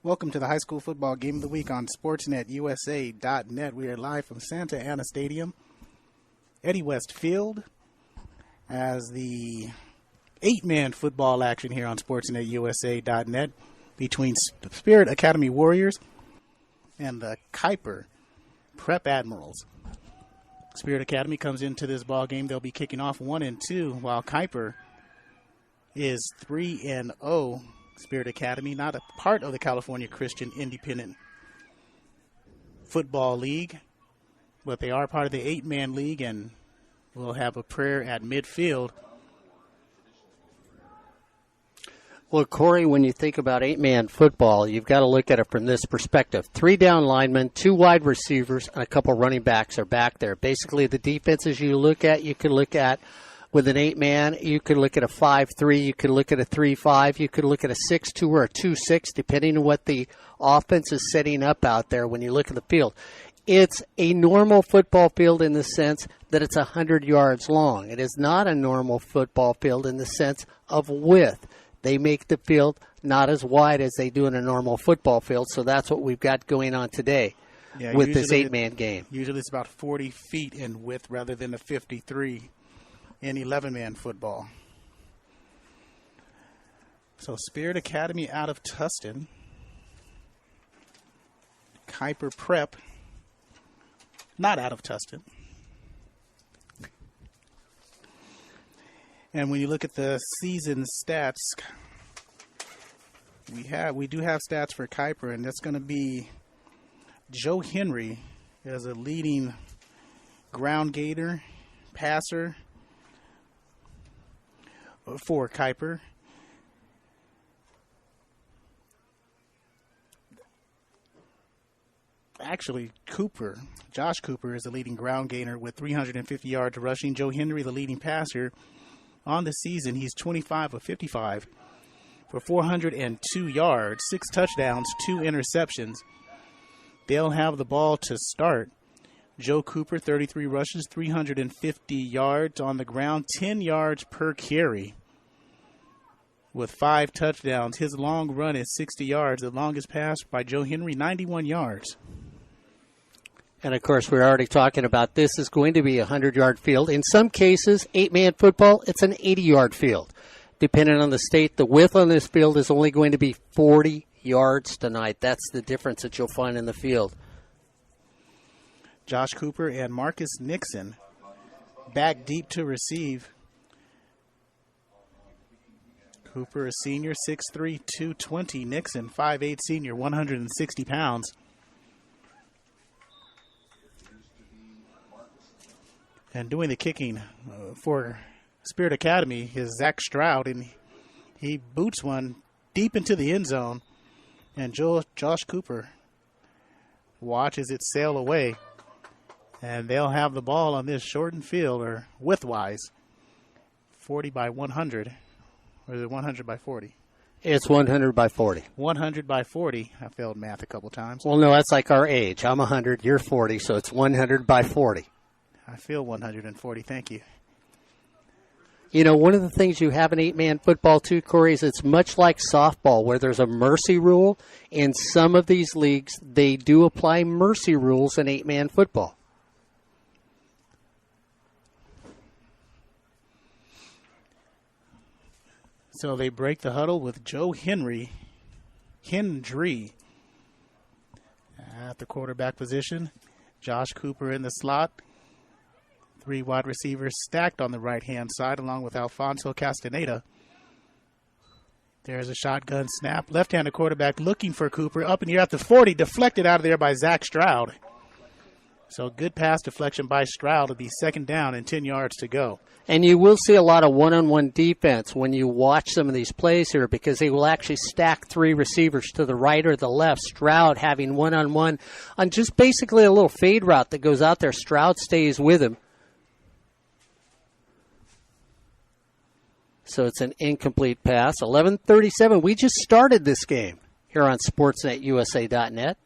Welcome to the high school football game of the week on SportsNetUSA.net. We are live from Santa Ana Stadium, Eddie West Field, as the 8-man football action here on SportsNetUSA.net between Spirit Academy Warriors and the Kyper Prep Admirals. Spirit Academy comes into this ball game. They'll be kicking off 1-2, while Kyper is 3-0. Spirit Academy, not a part of the California Christian Independent Football League, but they are part of the 8-man league, and we'll have a prayer at midfield. Well, Corey, when you think about 8-man football, you've got to look at it from this perspective. 3 down linemen, 2 wide receivers, and a couple running backs are back there. Basically, the defenses you could look at with an 8-man, you could look at a 5-3, you could look at a 3-5, you could look at a 6-2 or a 2-6, depending on what the offense is setting up out there when you look at the field. It's a normal football field in the sense that it's 100 yards long. It is not a normal football field in the sense of width. They make the field not as wide as they do in a normal football field, so that's what we've got going on today with this 8-man game. Usually it's about 40 feet in width rather than the 53 in 11-man football. So Spirit Academy out of Tustin. Kyper Prep not out of Tustin. And when you look at the season stats, we do have stats for Kyper, and that's going to be Joe Henry as a leading ground gainer, passer for Kyper. Actually, Josh Cooper is the leading ground gainer with 350 yards rushing. Joe Henry, the leading passer. On the season, he's 25 of 55 for 402 yards, 6 touchdowns, 2 interceptions. They'll have the ball to start. Joe Cooper, 33 rushes, 350 yards on the ground, 10 yards per carry with 5 touchdowns. His long run is 60 yards. The longest pass by Joe Henry, 91 yards. And, of course, we're already talking about this is going to be a 100-yard field. In some cases, 8-man football, it's an 80-yard field. Depending on the state, the width on this field is only going to be 40 yards tonight. That's the difference that you'll find in the field. Josh Cooper and Marcus Nixon back deep to receive. Cooper, a senior, 6'3", 220. Nixon, 5'8", senior, 160 pounds. And doing the kicking for Spirit Academy is Zach Stroud, and he boots one deep into the end zone. And Josh Cooper watches it sail away. And they'll have the ball on this shortened field, or widthwise, 40 by 100. Or is it 100 by 40? It's 100 by 40. 100 by 40. I failed math a couple times. Well, no, that's like our age. I'm 100, you're 40, so it's 100 by 40. I feel 140. Thank you. You know, one of the things you have in 8-man football, too, Corey, is it's much like softball where there's a mercy rule. In some of these leagues, they do apply mercy rules in 8-man football. So they break the huddle with Joe Henry at the quarterback position. Josh Cooper in the slot. 3 wide receivers stacked on the right-hand side along with Alfonso Castaneda. There's a shotgun snap. Left-handed quarterback looking for Cooper. Up in the air at the 40. Deflected out of there by Zach Stroud. So good pass deflection by Stroud. It'll be 2nd down and 10 yards to go. And you will see a lot of one-on-one defense when you watch some of these plays here because they will actually stack 3 receivers to the right or the left. Stroud having one-on-one on just basically a little fade route that goes out there. Stroud stays with him. So it's an incomplete pass. 11:37. We just started this game here on SportsNetUSA.net.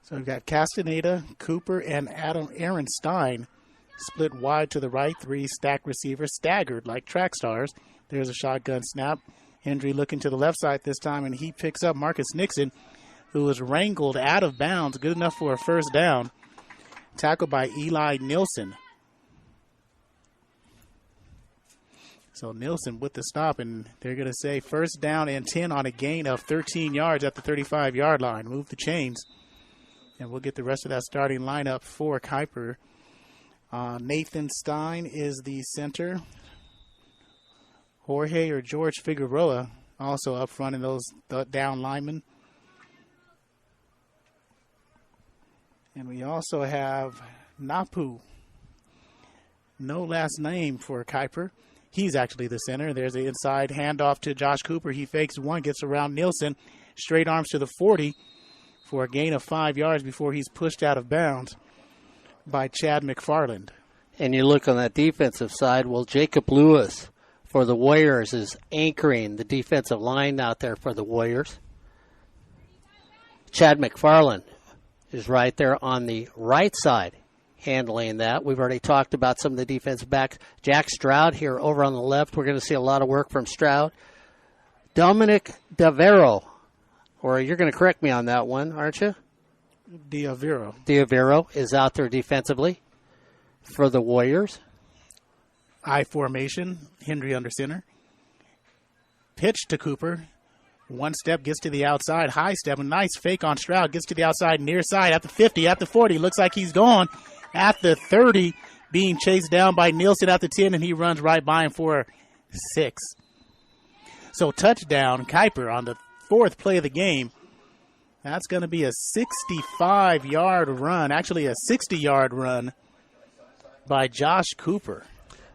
So we've got Castaneda, Cooper, and Aaron Stein split wide to the right. 3 stacked receivers staggered like track stars. There's a shotgun snap. Hendry looking to the left side this time, and he picks up Marcus Nixon, who was wrangled out of bounds, good enough for a first down. Tackled by Eli Nielsen. So Nielsen with the stop, and they're going to say first down and 10 on a gain of 13 yards at the 35-yard line. Move the chains, and we'll get the rest of that starting lineup for Kyper. Nathan Stein is the center. Jorge or George Figueroa also up front in those down linemen. And we also have Napu. No last name for Kyper. He's actually the center. There's an inside handoff to Josh Cooper. He fakes one, gets around Nielsen. Straight arms to the 40 for a gain of 5 yards before he's pushed out of bounds by Chad McFarland. And you look on that defensive side, well, Jacob Lewis for the Warriors is anchoring the defensive line out there for the Warriors. Chad McFarland is right there on the right side handling that. We've already talked about some of the defensive backs. Jack Stroud here over on the left. We're going to see a lot of work from Stroud. Dominic Davero, or you're going to correct me on that one, aren't you? Diavero is out there defensively for the Warriors. I formation, Hendry under center. Pitch to Cooper. One step, gets to the outside. High step, a nice fake on Stroud. Gets to the outside, near side, at the 50, at the 40. Looks like he's gone. At the 30, being chased down by Nielsen at the 10, and he runs right by him for 6. So touchdown, Kyper on the 4th play of the game. That's going to be a 65-yard run, actually a 60-yard run by Josh Cooper.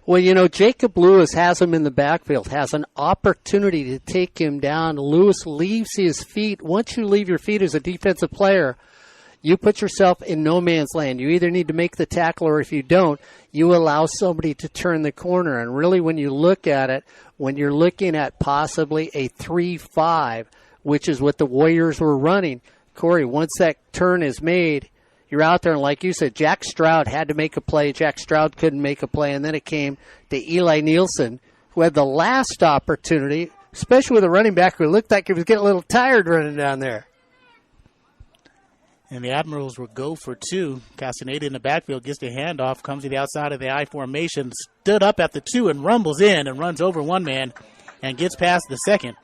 Well, you know, Jacob Lewis has him in the backfield, has an opportunity to take him down. Lewis leaves his feet. Once you leave your feet as a defensive player, you put yourself in no man's land. You either need to make the tackle, or if you don't, you allow somebody to turn the corner. And really, when you look at it, when you're looking at possibly a 3-5, which is what the Warriors were running, Corey, once that turn is made, you're out there, and like you said, Jack Stroud had to make a play. Jack Stroud couldn't make a play, and then it came to Eli Nielsen, who had the last opportunity, especially with a running back who looked like he was getting a little tired running down there. And the Admirals will go for 2. Castaneda in the backfield gets the handoff, comes to the outside of the I formation, stood up at the 2 and rumbles in and runs over one man and gets past the second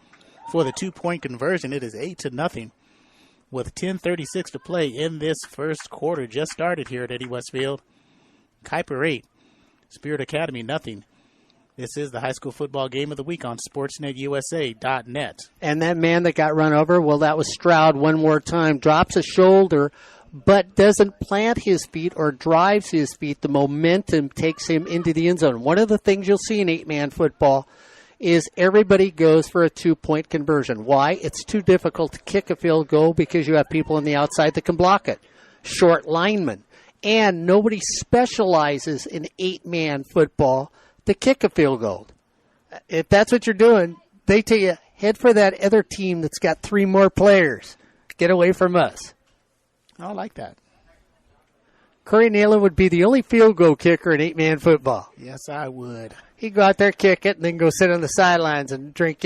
for the 2-point conversion. It is 8-0 with 10:36 to play in this first quarter. Just started here at Eddie Westfield. Kyper 8, Spirit Academy nothing. This is the high school football game of the week on SportsNetUSA.net. And that man that got run over, well, that was Stroud one more time. Drops a shoulder, but doesn't plant his feet or drives his feet. The momentum takes him into the end zone. One of the things you'll see in 8-man football is everybody goes for a 2-point conversion. Why? It's too difficult to kick a field goal because you have people on the outside that can block it. Short linemen. And nobody specializes in 8-man football to kick a field goal. If that's what you're doing, they tell you, head for that other team that's got 3 more players. Get away from us. I like that. Corey Neyland would be the only field goal kicker in 8-man football. Yes, I would. He'd go out there, kick it, and then go sit on the sidelines and drink,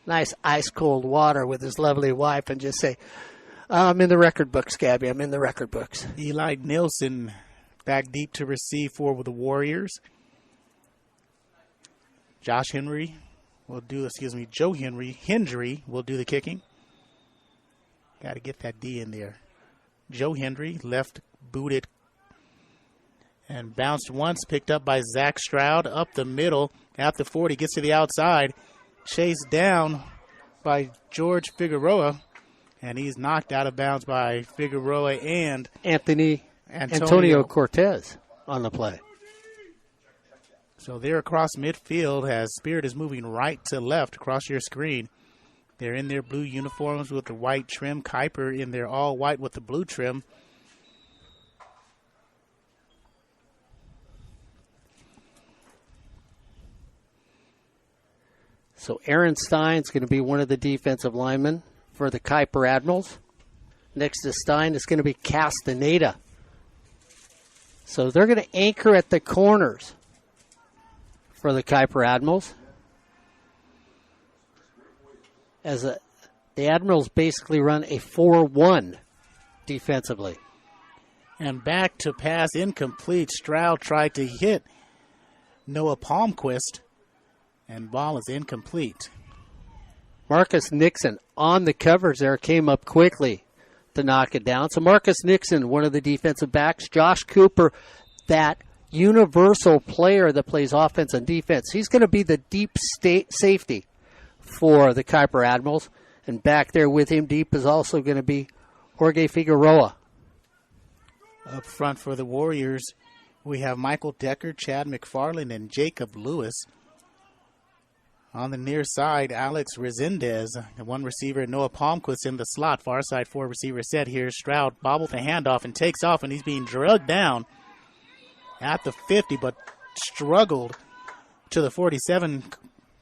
nice ice-cold water with his lovely wife and just say, I'm in the record books, Gabby. I'm in the record books. Eli Nielsen back deep to receive for the Warriors. Joe Hendry will do the kicking. Got to get that D in there. Joe Hendry, left booted and bounced once, picked up by Zach Stroud up the middle at the 40, gets to the outside, chased down by George Figueroa, and he's knocked out of bounds by Figueroa and Antonio Cortez on the play. So they're across midfield as Spirit is moving right to left across your screen. They're in their blue uniforms with the white trim. Kyper in their all white with the blue trim. So Aaron Stein's going to be one of the defensive linemen for the Kyper Admirals. Next to Stein is going to be Castaneda. So they're going to anchor at the corners for the Kyper Admirals. as the Admirals basically run a 4-1 defensively. And back to pass incomplete. Stroud tried to hit Noah Palmquist, and ball is incomplete. Marcus Nixon on the covers there, came up quickly to knock it down. So Marcus Nixon, one of the defensive backs. Josh Cooper, that universal player that plays offense and defense. He's going to be the deep safety for the Kyper Admirals. And back there with him deep is also going to be Jorge Figueroa. Up front for the Warriors, we have Michael Decker, Chad McFarland, and Jacob Lewis. On the near side, Alex Resendez, one receiver, Noah Palmquist in the slot. Far side, 4 receiver set here. Stroud bobbled the handoff and takes off, and he's being drugged down at the 50, but struggled to the 47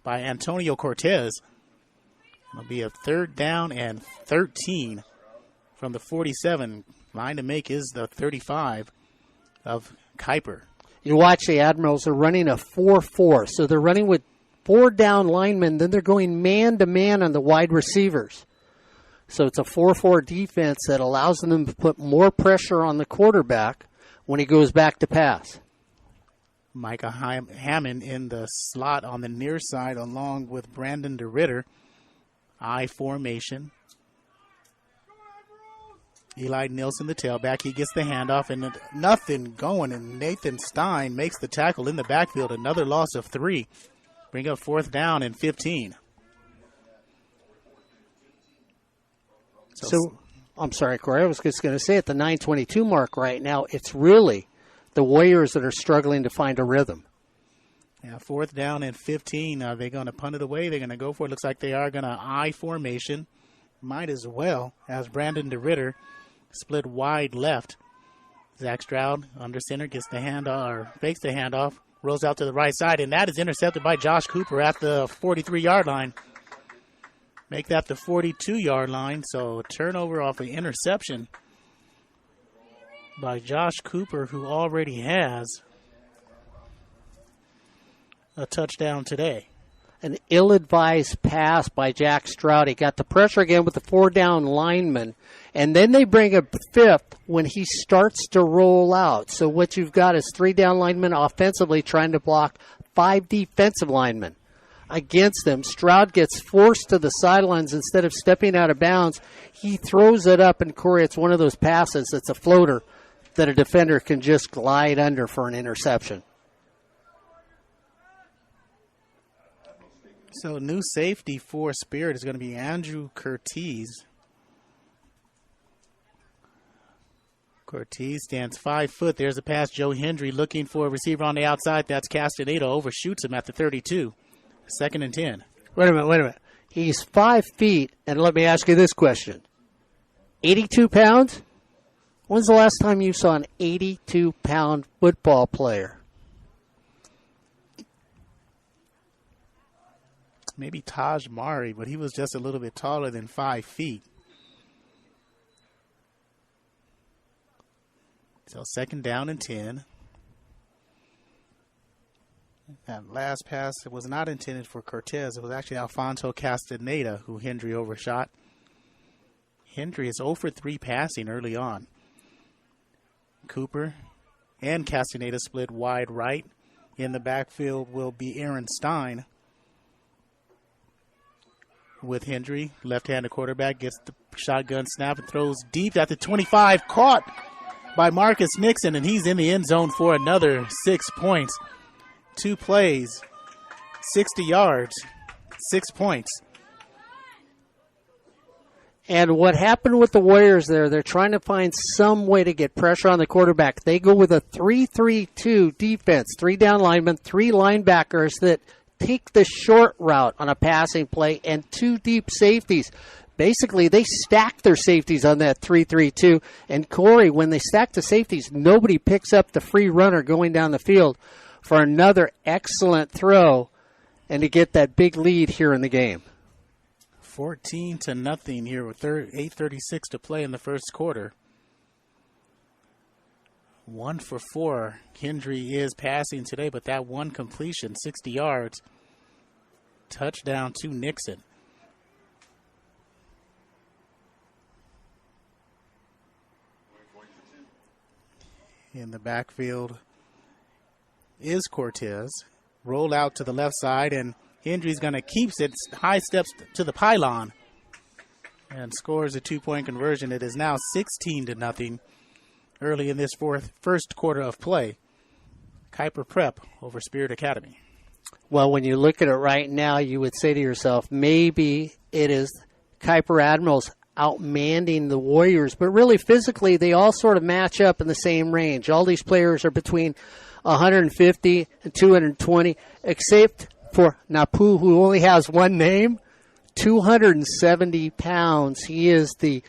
by Antonio Cortez. It'll be a 3rd down and 13 from the 47. Line to make is the 35 of Kyper. You watch the Admirals are running a 4-4, so they're running with 4 down linemen, then they're going man-to-man on the wide receivers. So it's a 4-4 defense that allows them to put more pressure on the quarterback when he goes back to pass. Micah Hammond in the slot on the near side along with Brandon DeRitter. I formation. Eli Nilsson, the tailback. He gets the handoff and nothing going, and Nathan Stein makes the tackle in the backfield. Another loss of 3. Bring up 4th down and 15. So, I'm sorry, Corey. I was just going to say at the 9:22 mark right now, it's really the Warriors that are struggling to find a rhythm. Yeah, 4th down and 15. Are they going to punt it away? They're going to go for it. Looks like they are going to I formation. Might as well, as Brandon DeRitter split wide left. Zach Stroud under center gets the handoff, or fakes the handoff. Rolls out to the right side, and that is intercepted by Josh Cooper at the 43-yard line. Make that the 42-yard line, so a turnover off an interception by Josh Cooper, who already has a touchdown today. An ill-advised pass by Jack Stroud. He got the pressure again with the 4 down lineman, and then they bring a 5th when he starts to roll out. So what you've got is 3 down linemen offensively trying to block 5 defensive linemen against them. Stroud gets forced to the sidelines instead of stepping out of bounds. He throws it up, and Corey, it's one of those passes that's a floater that a defender can just glide under for an interception. So new safety for Spirit is going to be Andrew Curtiz. Curtiz stands 5 foot. There's a pass. Joe Hendry looking for a receiver on the outside. That's Castaneda. Overshoots him at the 32. 2nd and 10. Wait a minute. He's 5 feet, and let me ask you this question. 82 pounds? When's the last time you saw an 82-pound football player? Maybe Taj Mari, but he was just a little bit taller than 5 feet. So 2nd down and 10. That last pass was not intended for Cortez. It was actually Alfonso Castaneda who Hendry overshot. Hendry is 0 for 3 passing early on. Cooper and Castaneda split wide right. In the backfield will be Aaron Stein. With Hendry, left-handed quarterback, gets the shotgun snap and throws deep at the 25. Caught by Marcus Nixon, and he's in the end zone for another 6 points. 2 plays, 60 yards, 6 points. And what happened with the Warriors there, they're trying to find some way to get pressure on the quarterback. They go with a 3-3-2 defense, 3 down linemen, 3 linebackers that take the short route on a passing play, and 2 deep safeties. Basically, they stack their safeties on that 3-3-2. And Corey, when they stack the safeties, nobody picks up the free runner going down the field for another excellent throw and to get that big lead here in the game. 14-0 here with 8:36 to play in the first quarter. 1 for 4. Hendry is passing today, but that one completion, 60 yards. Touchdown to Nixon. In the backfield is Cortez. Roll out to the left side, and Hendry's going to keep it. High steps to the pylon and scores a 2-point conversion. It is now 16-0 early in this first quarter of play. Kyper Prep over Spirit Academy. Well, when you look at it right now, you would say to yourself, maybe it is Kyper Admirals outmanding the Warriors, but really physically they all sort of match up in the same range. All these players are between 150 and 220, except for Napu, who only has one name, 270 pounds. He is the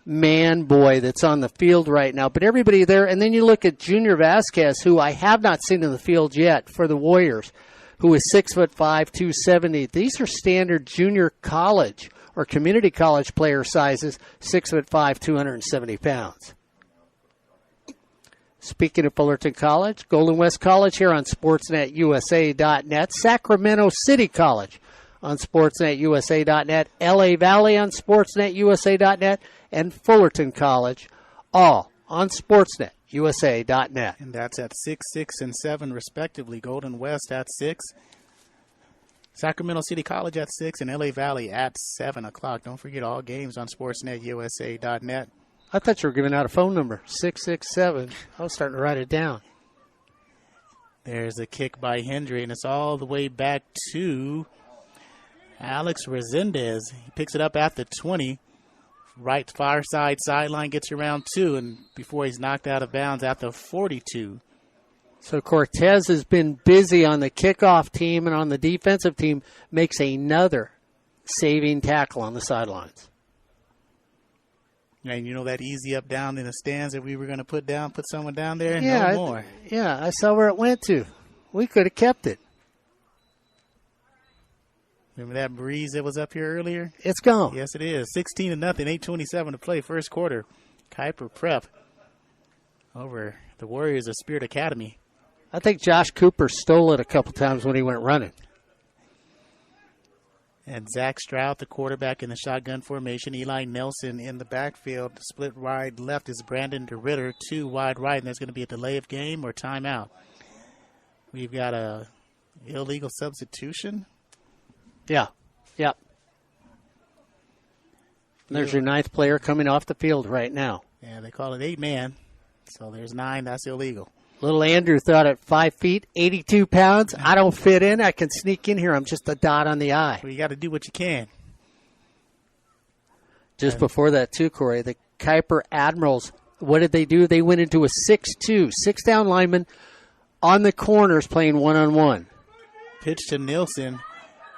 man boy that's on the field right now. But everybody there, and then you look at Junior Vasquez, who I have not seen in the field yet for the Warriors, who is 6'5", 270. These are standard junior college or community college player sizes, 6'5", 270 pounds. Speaking of Fullerton College, Golden West College here on SportsNetUSA.net, Sacramento City College on SportsNetUSA.net, LA Valley on SportsNetUSA.net, and Fullerton College, all on SportsNetUSA.net. And that's at 6, 6, and 7, respectively. Golden West at 6, Sacramento City College at 6, and LA Valley at 7 o'clock. Don't forget all games on SportsNetUSA.net. I thought you were giving out a phone number, 667. I was starting to write it down. There's a kick by Hendry, and it's all the way back to Alex Resendez. He picks it up at the 20. Right far side sideline, gets around 2, and before he's knocked out of bounds at the 42. So Cortez has been busy on the kickoff team, and on the defensive team makes another saving tackle on the sidelines. And you know that easy up down in the stands that we were going to put someone down there? Yeah, no more. I saw where it went to. We could have kept it. Remember that breeze that was up here earlier? It's gone. Yes, it is. 16-0, 8:27 to play, first quarter. Kyper Prep over the Warriors of Spirit Academy. I think Josh Cooper stole it a couple times when he went running. And Zach Stroud, the quarterback in the shotgun formation. Eli Nelson in the backfield. Split wide left is Brandon DeRitter. 2 wide right, and there's going to be a delay of game or timeout. We've got a illegal substitution. Yeah. And there's your 9th player coming off the field right now. Yeah, they call it 8-man. So there's 9. That's illegal. Little Andrew thought at 5 feet, 82 pounds, I don't fit in. I can sneak in here. I'm just a dot on the I. Well, you got to do what you can. Just before that, too, Corey, the Kyper Admirals, what did they do? They went into a 6-2, 6-down lineman on the corners playing one-on-one. Pitch to Nielsen.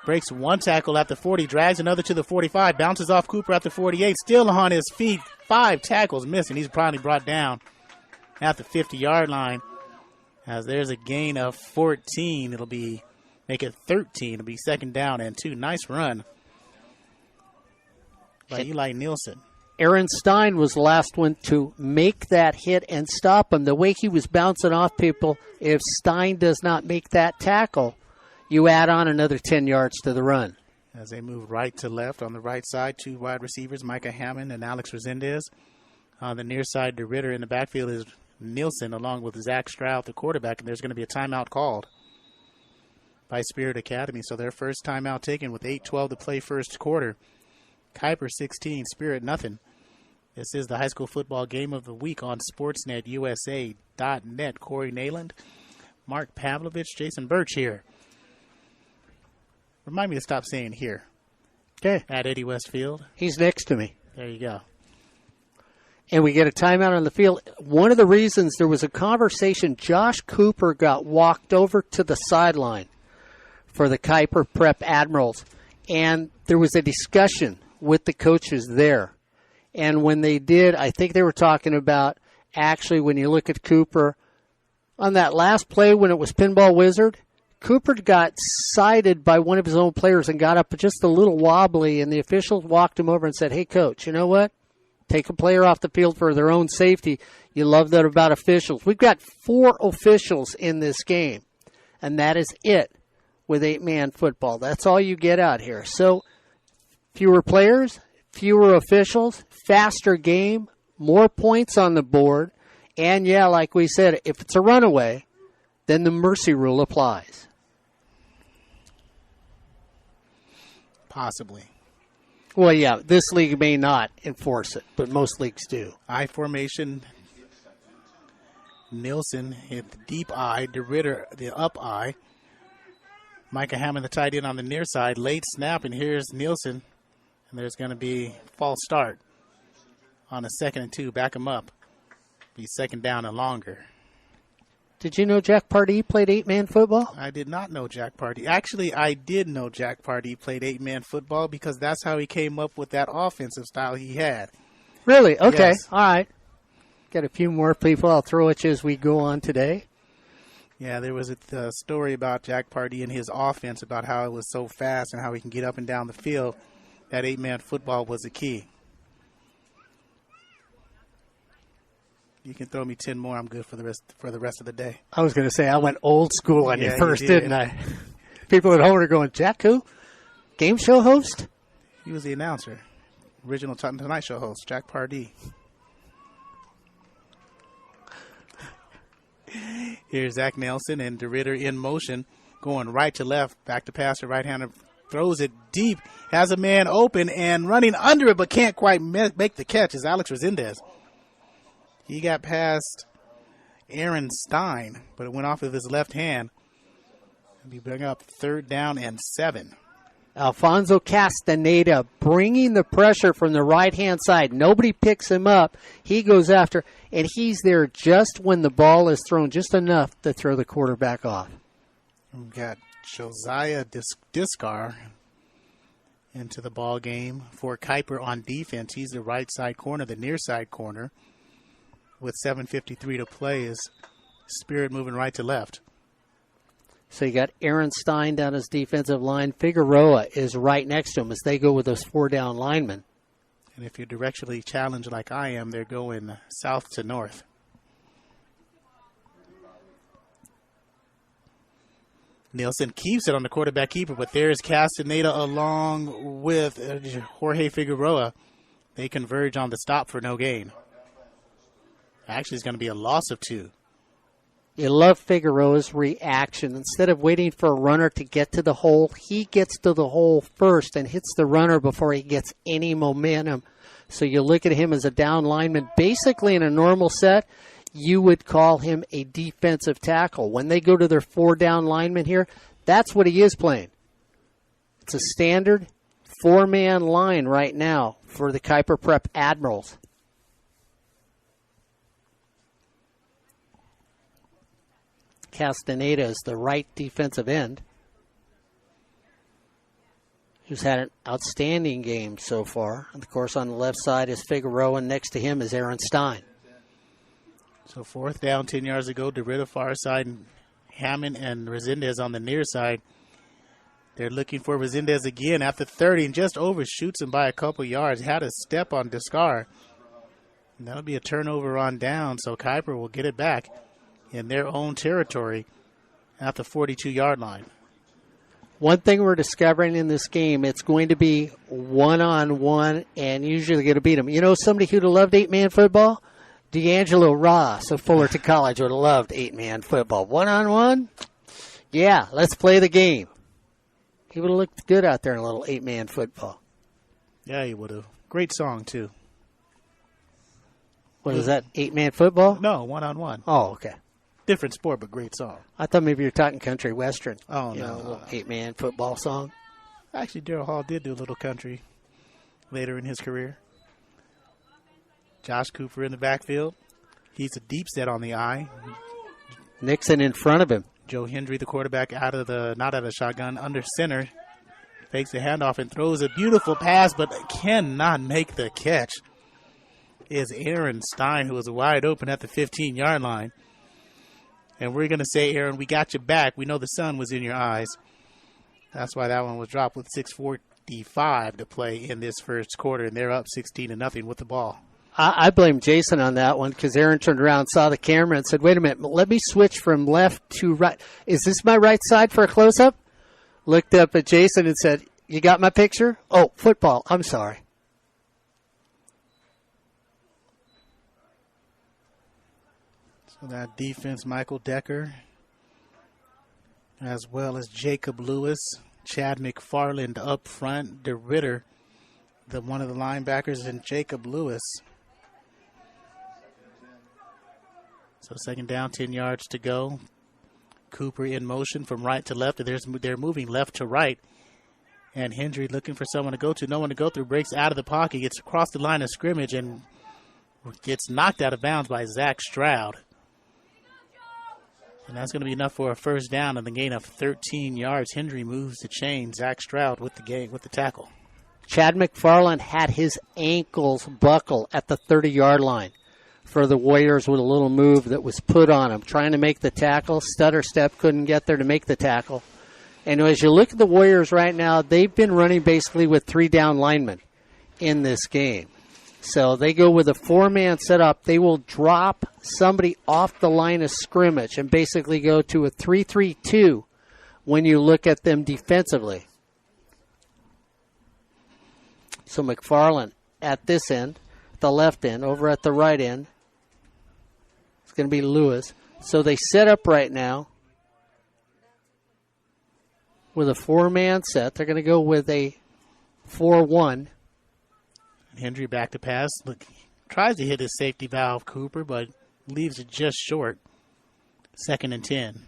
Breaks one tackle at the 40, drags another to the 45, bounces off Cooper at the 48, still on his feet. 5 tackles missing. He's probably brought down at the 50-yard line. As there's a gain of 14, it'll make it 13. It'll be 2nd down and 2. Nice run by Eli Nielsen. Aaron Stein was the last one to make that hit and stop him. The way he was bouncing off people, if Stein does not make that tackle, you add on another 10 yards to the run. As they move right to left on the right side, 2 wide receivers, Micah Hammond and Alex Resendez. On the near side, DeRitter. In the backfield is Nielsen along with Zach Stroud, the quarterback, and there's going to be a timeout called by Spirit Academy. So their first timeout taken with 8:12 to play first quarter. Kyper 16, Spirit nothing. This is the high school football game of the week on SportsNetUSA.net. Corey Neyland, Mark Pavlovich, Jason Birch here. Remind me to stop saying here. Okay. At Eddie Westfield. He's next to me. There you go. And we get a timeout on the field. One of the reasons there was a conversation, Josh Cooper got walked over to the sideline for the Kyper Prep Admirals. And there was a discussion with the coaches there. And when they did, I think they were talking about, actually, when you look at Cooper, on that last play when it was Pinball Wizard, Cooper got sided by one of his own players and got up just a little wobbly, and the officials walked him over and said, hey, coach, you know what? Take a player off the field for their own safety. You love that about officials. We've got 4 officials in this game, and that is it with 8-man football. That's all you get out here. So fewer players, fewer officials, faster game, more points on the board, And, yeah, like we said, if it's a runaway, then the mercy rule applies. Possibly. Well, yeah, this league may not enforce it, but most leagues do. I formation. Nielsen hit the deep eye. DeRitter, the up eye. Micah Hammond, the tight end on the near side. Late snap, and here's Nielsen. And there's going to be false start on a 2nd and 2. Back him up. Be second down and longer. Did you know Jack Pardee played 8-man football? I did not know Jack Pardee. Actually, I did know Jack Pardee played 8-man football because that's how he came up with that offensive style he had. Really? Okay. Yes. All right. Got a few more people I'll throw at you as we go on today. Yeah, there was a story about Jack Pardee and his offense, about how it was so fast and how he can get up and down the field. That 8-man football was the key. You can throw me 10 more. I'm good for the rest of the day. I was going to say, I went old school on you first, you did. didn't I? People at home are going, Jack who? Game show host? He was the announcer. Original Tonight Show host, Jack Pardee. Here's Zach Nelson and DeRitter in motion, going right to left, back to pass. The right-hander throws it deep, has a man open and running under it, but can't quite make the catch is Alex Resendez. He got past Aaron Stein, but it went off of his left hand. He bring up 3rd down and 7. Alfonso Castaneda bringing the pressure from the right-hand side. Nobody picks him up. He goes after, and he's there just when the ball is thrown, just enough to throw the quarterback off. We've got Josiah Discar into the ball game for Kyper on defense. He's the right side corner, the near side corner. With 7:53 to play, is Spirit moving right to left. So you got Aaron Stein down his defensive line. Figueroa is right next to him as they go with those 4-down linemen. And if you're directionally challenged like I am, they're going south to north. Nielsen keeps it on the quarterback keeper, but there's Castaneda along with Jorge Figueroa. They converge on the stop for no gain. Actually, it's going to be a loss of 2. You love Figueroa's reaction. Instead of waiting for a runner to get to the hole, he gets to the hole first and hits the runner before he gets any momentum. So you look at him as a down lineman. Basically, in a normal set, you would call him a defensive tackle. When they go to their 4-down lineman here, that's what he is playing. It's a standard 4-man line right now for the Kyper Prep Admirals. Castaneda is the right defensive end, who's had an outstanding game so far. And of course, on the left side is Figueroa, and next to him is Aaron Stein. So 4th down, 10 yards ago, DeRitter far side, and Hammond and Resendez on the near side. They're looking for Resendez again at the 30 and just overshoots him by a couple yards. Had a step on Discar. And that'll be a turnover on down, so Kyper will get it back in their own territory at the 42-yard line. One thing we're discovering in this game, it's going to be one-on-one and usually going to beat them. You know somebody who'd have loved 8-man football? D'Angelo Ross of Fullerton College would have loved 8-man football. One-on-one? Yeah, let's play the game. He would have looked good out there in a little 8-man football. Yeah, he would have. Great song, too. What is that, 8-man football? No, one-on-one. Oh, okay. Different sport, but great song. I thought maybe you were talking country western. Oh, you no. know, a little 8-man football song. Actually, Darryl Hall did do a little country later in his career. Josh Cooper in the backfield. He's a deep set on the eye. Nixon in front of him. Joe Hendry, the quarterback, not out of the shotgun, under center. Fakes the handoff and throws a beautiful pass, but cannot make the catch. Is Aaron Stein, who was wide open at the 15-yard line. And we're going to say, Aaron, we got you back. We know the sun was in your eyes. That's why that one was dropped with 6:45 to play in this first quarter, and they're up 16-0 with the ball. I blame Jason on that one because Aaron turned around, saw the camera, and said, wait a minute, let me switch from left to right. Is this my right side for a close-up? Looked up at Jason and said, you got my picture? Oh, football. I'm sorry. For that defense, Michael Decker, as well as Jacob Lewis, Chad McFarland up front, DeRitter, one of the linebackers, and Jacob Lewis. So second down, 10 yards to go. Cooper in motion from right to left. They're moving left to right. And Hendry looking for someone to go to. No one to go through. Breaks out of the pocket. Gets across the line of scrimmage and gets knocked out of bounds by Zach Stroud. And that's going to be enough for a first down and the gain of 13 yards. Hendry moves the chain. Zach Stroud with the tackle. Chad McFarland had his ankles buckle at the 30-yard line for the Warriors with a little move that was put on him. Trying to make the tackle. Stutter step, couldn't get there to make the tackle. And as you look at the Warriors right now, they've been running basically with 3 down linemen in this game. So they go with a 4-man setup. They will drop somebody off the line of scrimmage and basically go to a 3-3-2 when you look at them defensively. So McFarland at this end, the left end, over at the right end. It's going to be Lewis. So they set up right now with a 4-man set. They're going to go with a 4-1. Hendry back to pass. Look, tries to hit his safety valve, Cooper, but leaves it just short. 2nd and 10.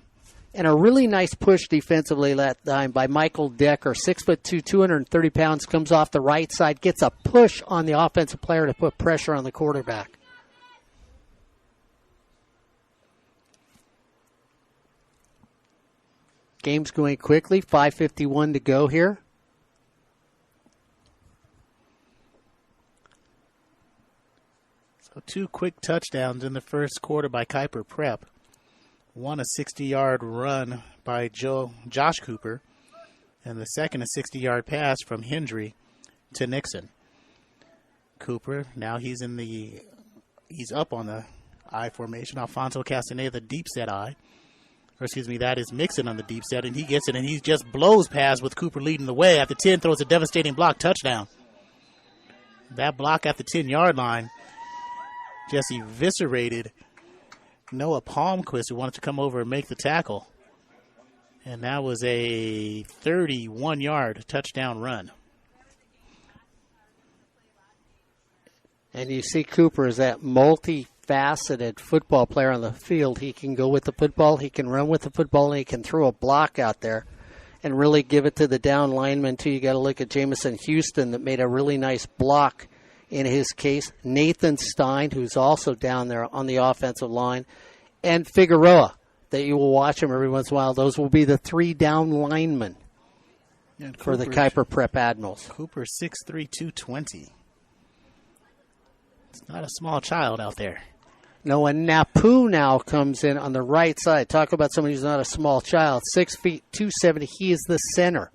And a really nice push defensively that time by Michael Decker. 6'2", 230 pounds, comes off the right side, gets a push on the offensive player to put pressure on the quarterback. Game's going quickly. 5:51 to go here. So 2 quick touchdowns in the first quarter by Kyper Prep. One a 60-yard run by Josh Cooper, and the second a 60-yard pass from Hendry to Nixon. Cooper, now he's up on the I formation. Alfonso Castaneda, the deep set I. Or excuse me, that is Mixon on the deep set, and he gets it, and he just blows past with Cooper leading the way. At the 10, throws a devastating block, touchdown. That block at the 10-yard line just eviscerated Noah Palmquist, who wanted to come over and make the tackle. And that was a 31-yard touchdown run. And you see Cooper is that multifaceted football player on the field. He can go with the football, he can run with the football, and he can throw a block out there and really give it to the down lineman, too. You got to look at Jamison Houston that made a really nice block in his case. Nathan Stein, who's also down there on the offensive line, and Figueroa, that you will watch him every once in a while. Those will be the 3 down linemen for the Kyper Prep Admirals. Cooper 6'3", 220. It's not a small child out there. No, and Napu now comes in on the right side. Talk about somebody who's not a small child. 6 feet, 270. He is the center.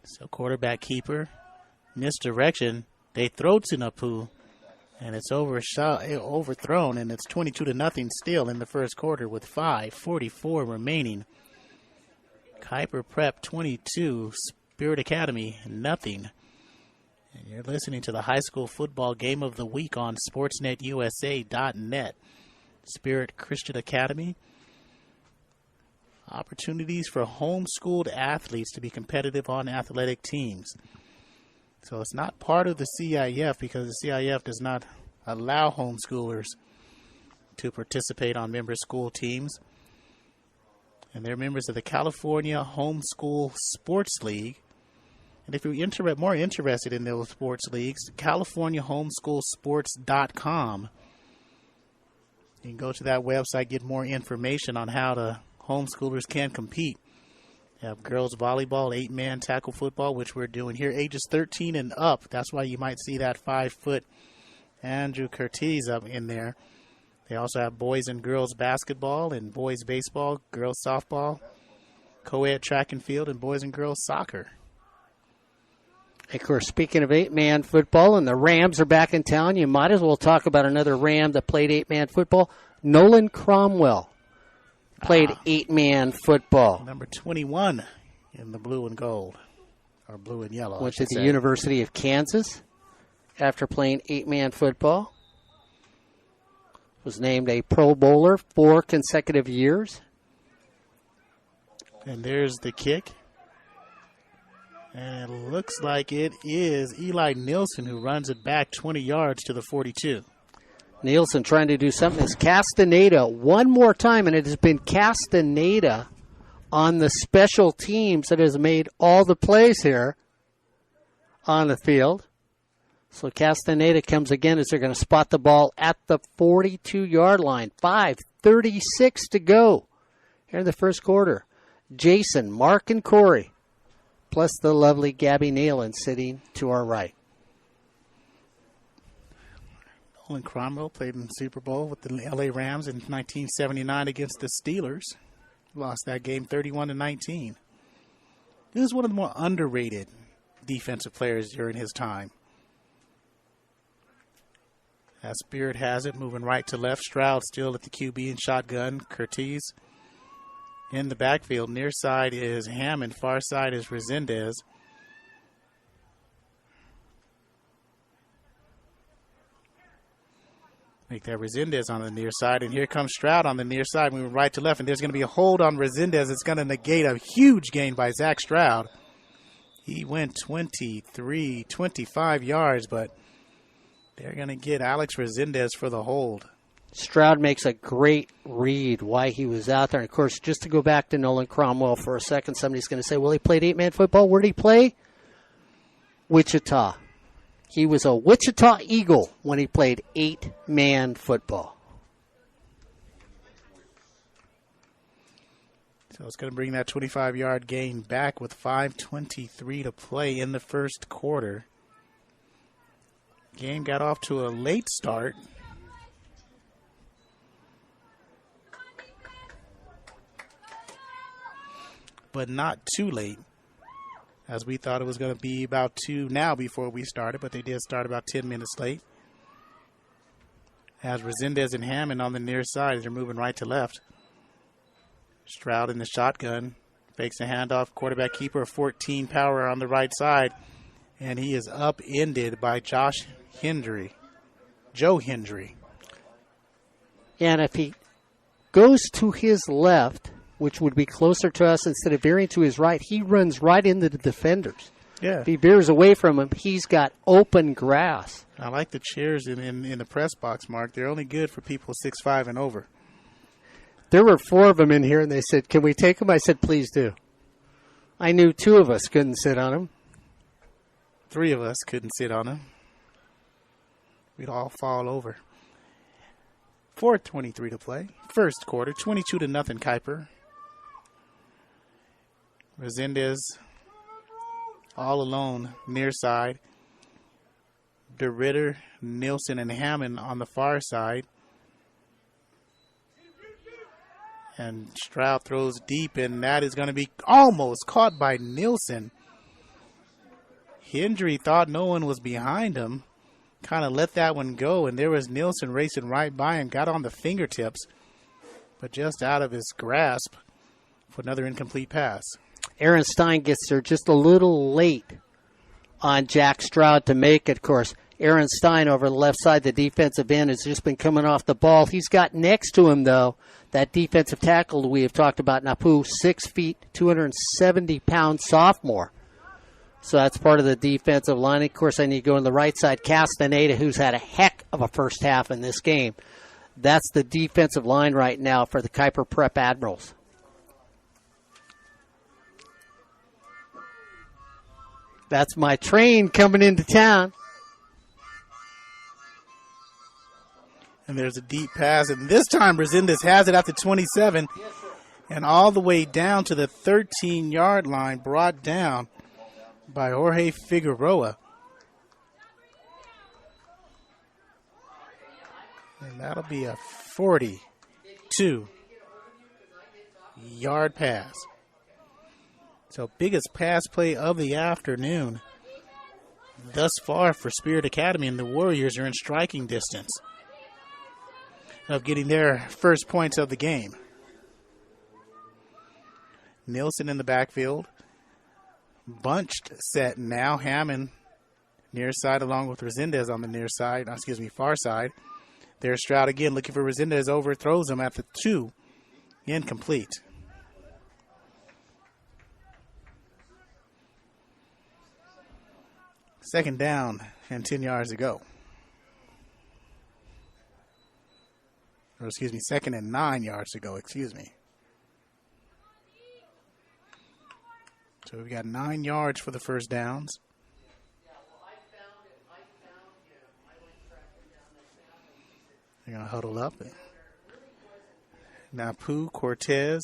So quarterback keeper, misdirection. They throw to Napu, and it's overthrown, and it's 22-0 still in the first quarter with 5:44 remaining. Kyper Prep 22, Spirit Academy nothing. And you're listening to the high school football game of the week on SportsNetUSA.net. Spirit Christian Academy. Opportunities for homeschooled athletes to be competitive on athletic teams. So it's not part of the CIF because the CIF does not allow homeschoolers to participate on member school teams. And they're members of the California Homeschool Sports League. And if you're more interested in those sports leagues, CaliforniaHomeschoolSports.com. You can go to that website, get more information on how the homeschoolers can compete. You have girls volleyball, 8-man tackle football, which we're doing here, ages 13 and up. That's why you might see that 5-foot Andrew Curtiz up in there. They also have boys and girls basketball and boys baseball, girls softball, co-ed track and field, and boys and girls soccer. Of course, speaking of 8-man football, and the Rams are back in town, you might as well talk about another Ram that played 8-man football. Nolan Cromwell played 8-man football. Number 21 in the blue and gold, or blue and yellow. Went to the University of Kansas after playing 8-man football. Was named a Pro Bowler 4 consecutive years. And there's the kick. And it looks like it is Eli Nielsen who runs it back 20 yards to the 42. Nielsen trying to do something. It's Castaneda one more time, and it has been Castaneda on the special teams that has made all the plays here on the field. So Castaneda comes again as they're going to spot the ball at the 42-yard line. 5:36 to go here in the first quarter. Jason, Mark, and Corey, plus the lovely Gabby Neyland sitting to our right. Nolan Cromwell played in the Super Bowl with the LA Rams in 1979 against the Steelers. Lost that game 31-19. He was one of the more underrated defensive players during his time. As Spirit has it, moving right to left. Stroud still at the QB and shotgun. Curtiz in the backfield. Near side is Hammond. Far side is Resendez. Make that Resendez on the near side. And here comes Stroud on the near side, moving right to left. And there's going to be a hold on Resendez. It's going to negate a huge gain by Zach Stroud. He went 23, 25 yards, but they're going to get Alex Resendez for the hold. Stroud makes a great read why he was out there. And, of course, just to go back to Nolan Cromwell for a second, somebody's going to say, well, he played 8-man football. Where did he play? Wichita. He was a Wichita Eagle when he played 8-man football. So it's going to bring that 25-yard gain back with 5:23 to play in the first quarter. Game got off to a late start. But not too late, as we thought it was going to be about 2 now before we started, but they did start about 10 minutes late. As Resendez and Hammond on the near side as they're moving right to left. Stroud in the shotgun, fakes a handoff, quarterback keeper, 14 power on the right side, and he is upended by Joe Hendry. And if he goes to his left, which would be closer to us instead of veering to his right, he runs right into the defenders. Yeah. If he veers away from him, he's got open grass. I like the chairs in the press box, Mark. They're only good for people 6'5" and over. There were 4 of them in here, and they said, can we take them? I said, please do. I knew 2 of us couldn't sit on them. 3 of us couldn't sit on them. We'd all fall over. 4:23 to play. First quarter, 22-0 Kyper. Resendez all alone, near side. DeRitter, Nielsen, and Hammond on the far side. And Stroud throws deep, and that is going to be almost caught by Nielsen. Hendry thought no one was behind him. Kind of let that one go, and there was Nielsen racing right by him. Got on the fingertips, but just out of his grasp for another incomplete pass. Aaron Stein gets there just a little late on Jack Stroud to make it. Of course, Aaron Stein over the left side, the defensive end, has just been coming off the ball. He's got next to him, though, that defensive tackle we have talked about, Napu, 6 feet, 270-pound sophomore. So that's part of the defensive line. Of course, I need to go on the right side. Castaneda, who's had a heck of a first half in this game. That's the defensive line right now for the Kyper Prep Admirals. That's my train coming into town. And there's a deep pass, and this time Resendez has it at the 27, and all the way down to the 13-yard line, brought down by Jorge Figueroa. And that'll be a 42-yard pass. So biggest pass play of the afternoon thus far for Spirit Academy, and the Warriors are in striking distance of getting their first points of the game. Nielsen in the backfield. Bunched set now. Hammond near side along with Resendez on the far side. There's Stroud again looking for Resendez, overthrows him at the 2. Incomplete. Second down and 10 yards to go. Or excuse me, second and 9 yards to go, excuse me. So we've got 9 yards for the first downs. They're going to huddle up. Napu, Cortez,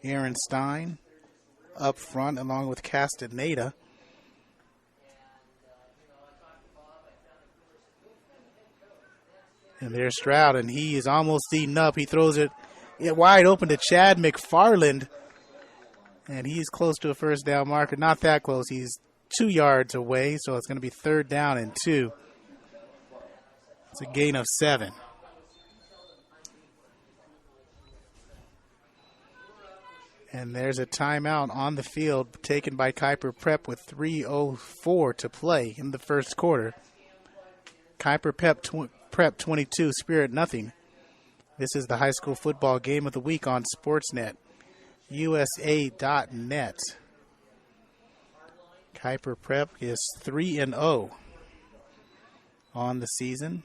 Aaron Stein up front along with Castaneda. And there's Stroud, and he is almost eaten up. He throws it wide open to Chad McFarland. And he's close to a first down marker. Not that close. He's 2 yards away, so it's going to be third down and 2. It's a gain of 7. And there's a timeout on the field taken by Kyper Prep with 3:04 to play in the first quarter. Kyper Prep 22, Spirit nothing. This is the high school football game of the week on Sportsnet, USA.net. Kyper Prep is 3-0 on the season,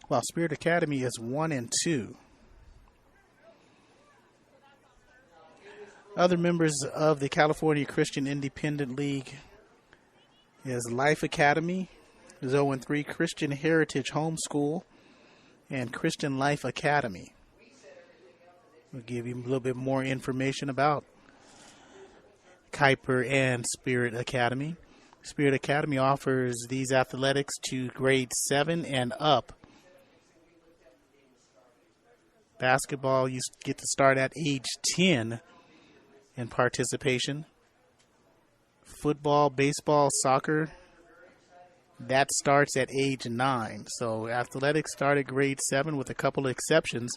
while Spirit Academy is 1-2. Other members of the California Christian Independent League is Life Academy, is 0-3, Christian Heritage Homeschool, and Christian Life Academy. We'll give you a little bit more information about Kyper and Spirit Academy. Spirit Academy offers these athletics to grade 7 and up. Basketball, you get to start at age 10 in participation. Football, baseball, soccer, that starts at age 9. So athletics start at grade 7 with a couple of exceptions.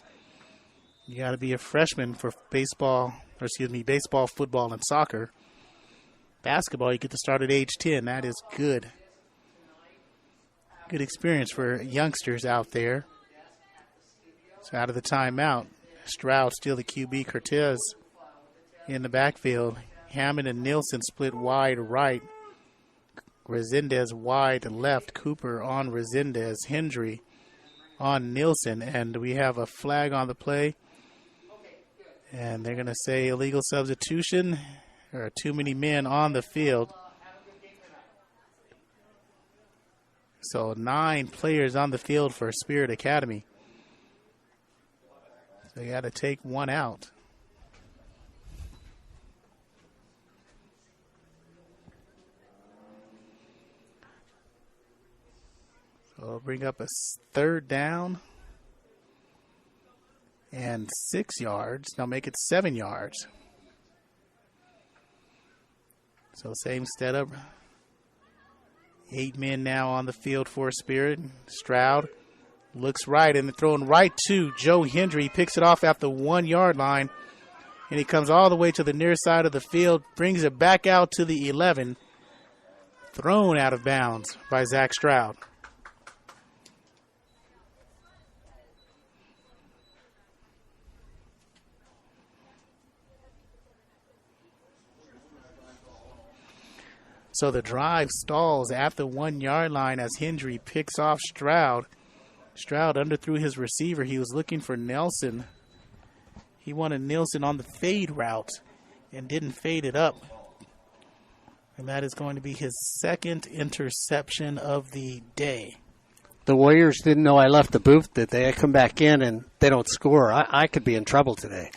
You got to be a freshman for baseball, football, and soccer. Basketball, you get to start at age 10. That is good. Good experience for youngsters out there. So out of the timeout, Stroud still the QB, Cortez in the backfield. Hammond and Nielsen split wide right. Resendez wide left. Cooper on Resendez. Hendry on Nielsen. And we have a flag on the play. And they're going to say illegal substitution. There are too many men on the field. So 9 players on the field for Spirit Academy. So you got to take one out. So it'll bring up a third down and 6 yards. Now make it 7 yards. So same setup. 8 men now on the field for Spirit. Stroud looks right and throwing right to Joe Hendry. Picks it off at the 1 yard line. And he comes all the way to the near side of the field. Brings it back out to the 11. Thrown out of bounds by Zach Stroud. So the drive stalls at the 1 yard line as Hendry picks off Stroud. Stroud underthrew his receiver. He was looking for Nelson. He wanted Nelson on the fade route and didn't fade it up. And that is going to be his second interception of the day. The Warriors didn't know I left the booth, did they? I come back in and they don't score. I could be in trouble today.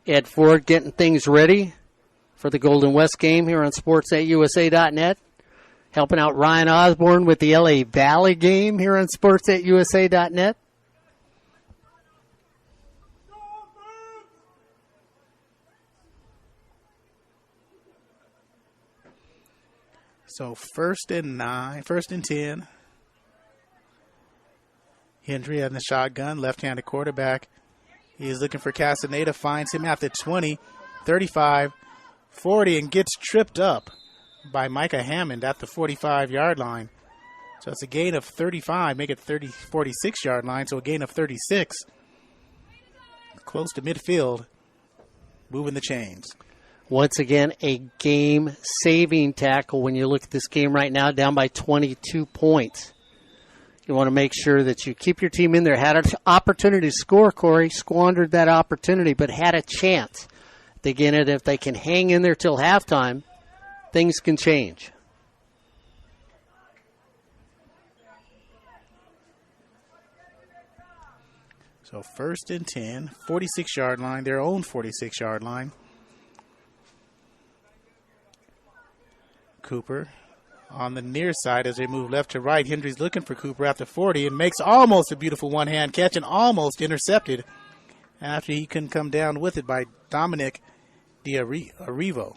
Ed Ford getting things ready for the Golden West game here on sports@usa.net. Helping out Ryan Osborne with the LA Valley game here on sports@usa.net. So first and 10. Hendry on the shotgun, left-handed quarterback. He is looking for Castaneda, finds him at the 20, 35, 40, and gets tripped up by Micah Hammond at the 45-yard line. So it's a gain of 35, make it 46-yard line, so a gain of 36. Close to midfield, moving the chains. Once again, a game-saving tackle when you look at this game right now, down by 22 points. You want to make sure that you keep your team in there. Had an opportunity to score, Corey, squandered that opportunity, but had a chance. Again, if they can hang in there till halftime, things can change. So 1st and 10, 46-yard line, their own 46-yard line. Kuyper on the near side as they move left to right. Hendry's looking for Kuyper at the 40 and makes almost a beautiful one-hand catch and almost intercepted after he couldn't come down with it by Dominic D'Arivo.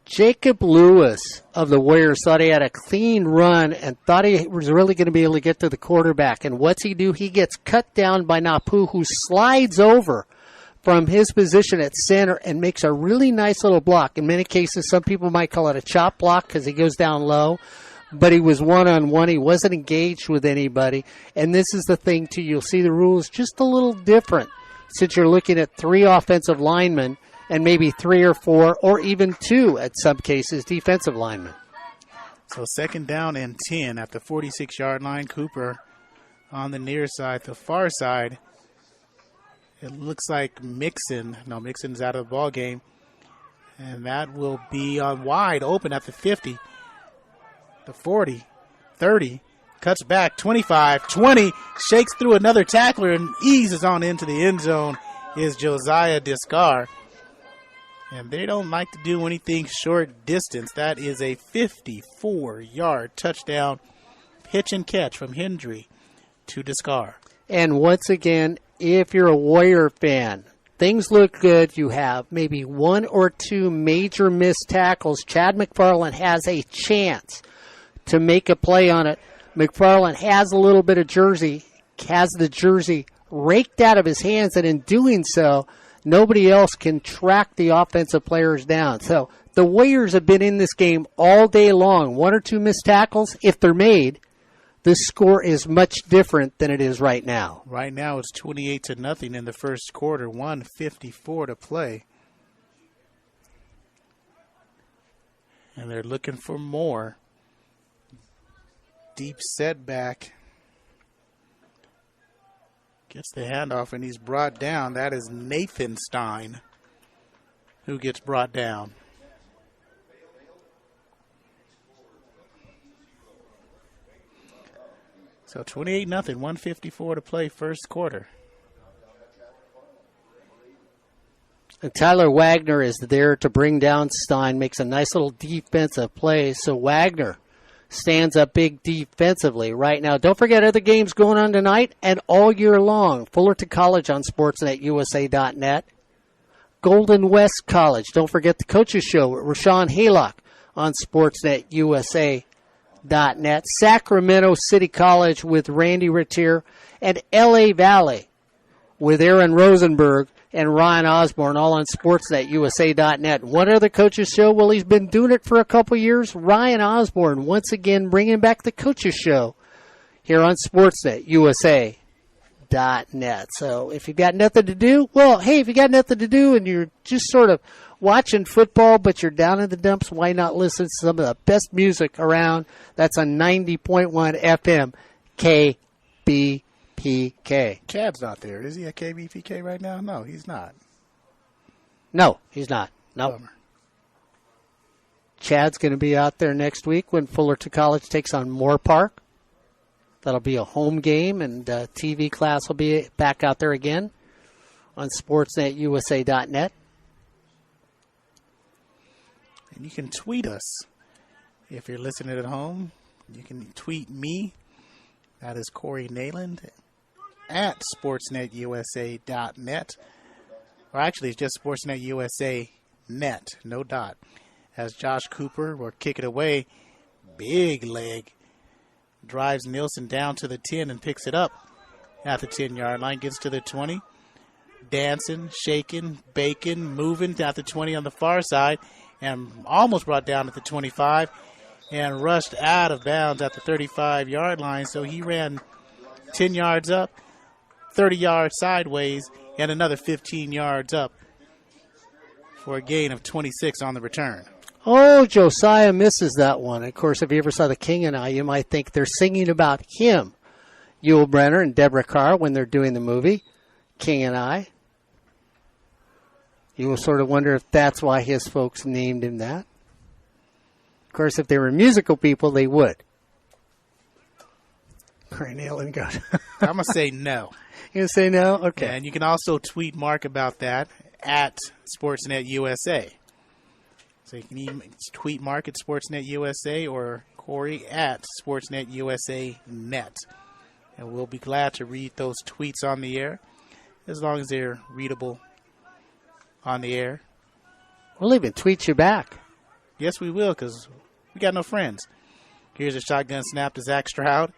Jacob Lewis of the Warriors thought he had a clean run and thought he was really going to be able to get to the quarterback. And what's he do? He gets cut down by Napu, who slides over from his position at center and makes a really nice little block. In many cases, some people might call it a chop block because he goes down low. But he was one-on-one. He wasn't engaged with anybody. And this is the thing, too. You'll see the rules just a little different since you're looking at 3 offensive linemen and maybe 3 or 4 or even 2, at some cases, defensive linemen. So 2nd down and 10 at the 46-yard line. Kuyper on the near side. The far side, it looks like Mixon. No, Mixon's out of the ball game. And that will be on wide open at the 50, the 40, 30. Cuts back, 25, 20, shakes through another tackler and eases on into the end zone is Josiah Discar. And they don't like to do anything short distance. That is a 54-yard touchdown pitch and catch from Hendry to Discar. And once again, if you're a Warrior fan, things look good. You have maybe 1 or 2 major missed tackles. Chad McFarland has a chance to make a play on it. McFarland has a little bit of jersey, has the jersey raked out of his hands, and in doing so, nobody else can track the offensive players down. So the Warriors have been in this game all day long. 1 or 2 missed tackles, if they're made, the score is much different than it is right now. Right now it's 28-0 in the first quarter, 1:54 to play. And they're looking for more. Deep setback. Gets the handoff and he's brought down. That is Nathan Stein who gets brought down. So 28-0, 1:54 to play first quarter. And Tyler Wagner is there to bring down Stein, makes a nice little defensive play. So Wagner stands up big defensively right now. Don't forget other games going on tonight and all year long. Fullerton College on SportsNetUSA.net. Golden West College. Don't forget the Coaches Show with Rashawn Haylock on SportsNetUSA.net. Sacramento City College with Randy Retier. And LA Valley with Aaron Rosenberg and Ryan Osborne, all on SportsNetUSA.net. What other Coaches Show? Well, he's been doing it for a couple years. Ryan Osborne, once again, bringing back the Coaches Show here on SportsNetUSA.net. So if you've got nothing to do, well, hey, if you got nothing to do and you're just sort of watching football, but you're down in the dumps, why not listen to some of the best music around? That's on 90.1 FM KBPK. Chad's not there. Is he at KBPK right now? No, he's not. No, he's not. No. Bummer. Chad's going to be out there next week when Fullerton College takes on Moore Park. That'll be a home game, and TV class will be back out there again on SportsNetUSA.net. And you can tweet us if you're listening at home. You can tweet me. That is Corey Neyland at SportsNetUSA.net. Or actually, it's just SportsNetUSA.net, no dot. As Josh Kuyper will kick it away. Big leg. Drives Nielsen down to the 10 and picks it up at the 10-yard line. Gets to the 20. dancing, shaking, baking, moving down the 20 on the far side, and almost brought down at the 25 and rushed out of bounds at the 35-yard line. So he ran 10 yards up, 30 yards sideways, and another 15 yards up for a gain of 26 on the return. Oh, Josiah misses that one. Of course, if you ever saw The King and I, you might think they're singing about him. Yul Brynner and Deborah Carr when they're doing the movie King and I. You will sort of wonder if that's why his folks named him that. Of course, if they were musical people, they would. Neyland goes. I'm going to say no. You going to say no? Okay. And you can also tweet Mark about that at Sportsnet USA. So you can even tweet Mark at Sportsnet USA or Corey at Sportsnet USA Net. And we'll be glad to read those tweets on the air, as long as they're readable on the air. We'll even tweet you back. Yes, we will, because we got no friends. Here's a shotgun snap to Zach Stroud.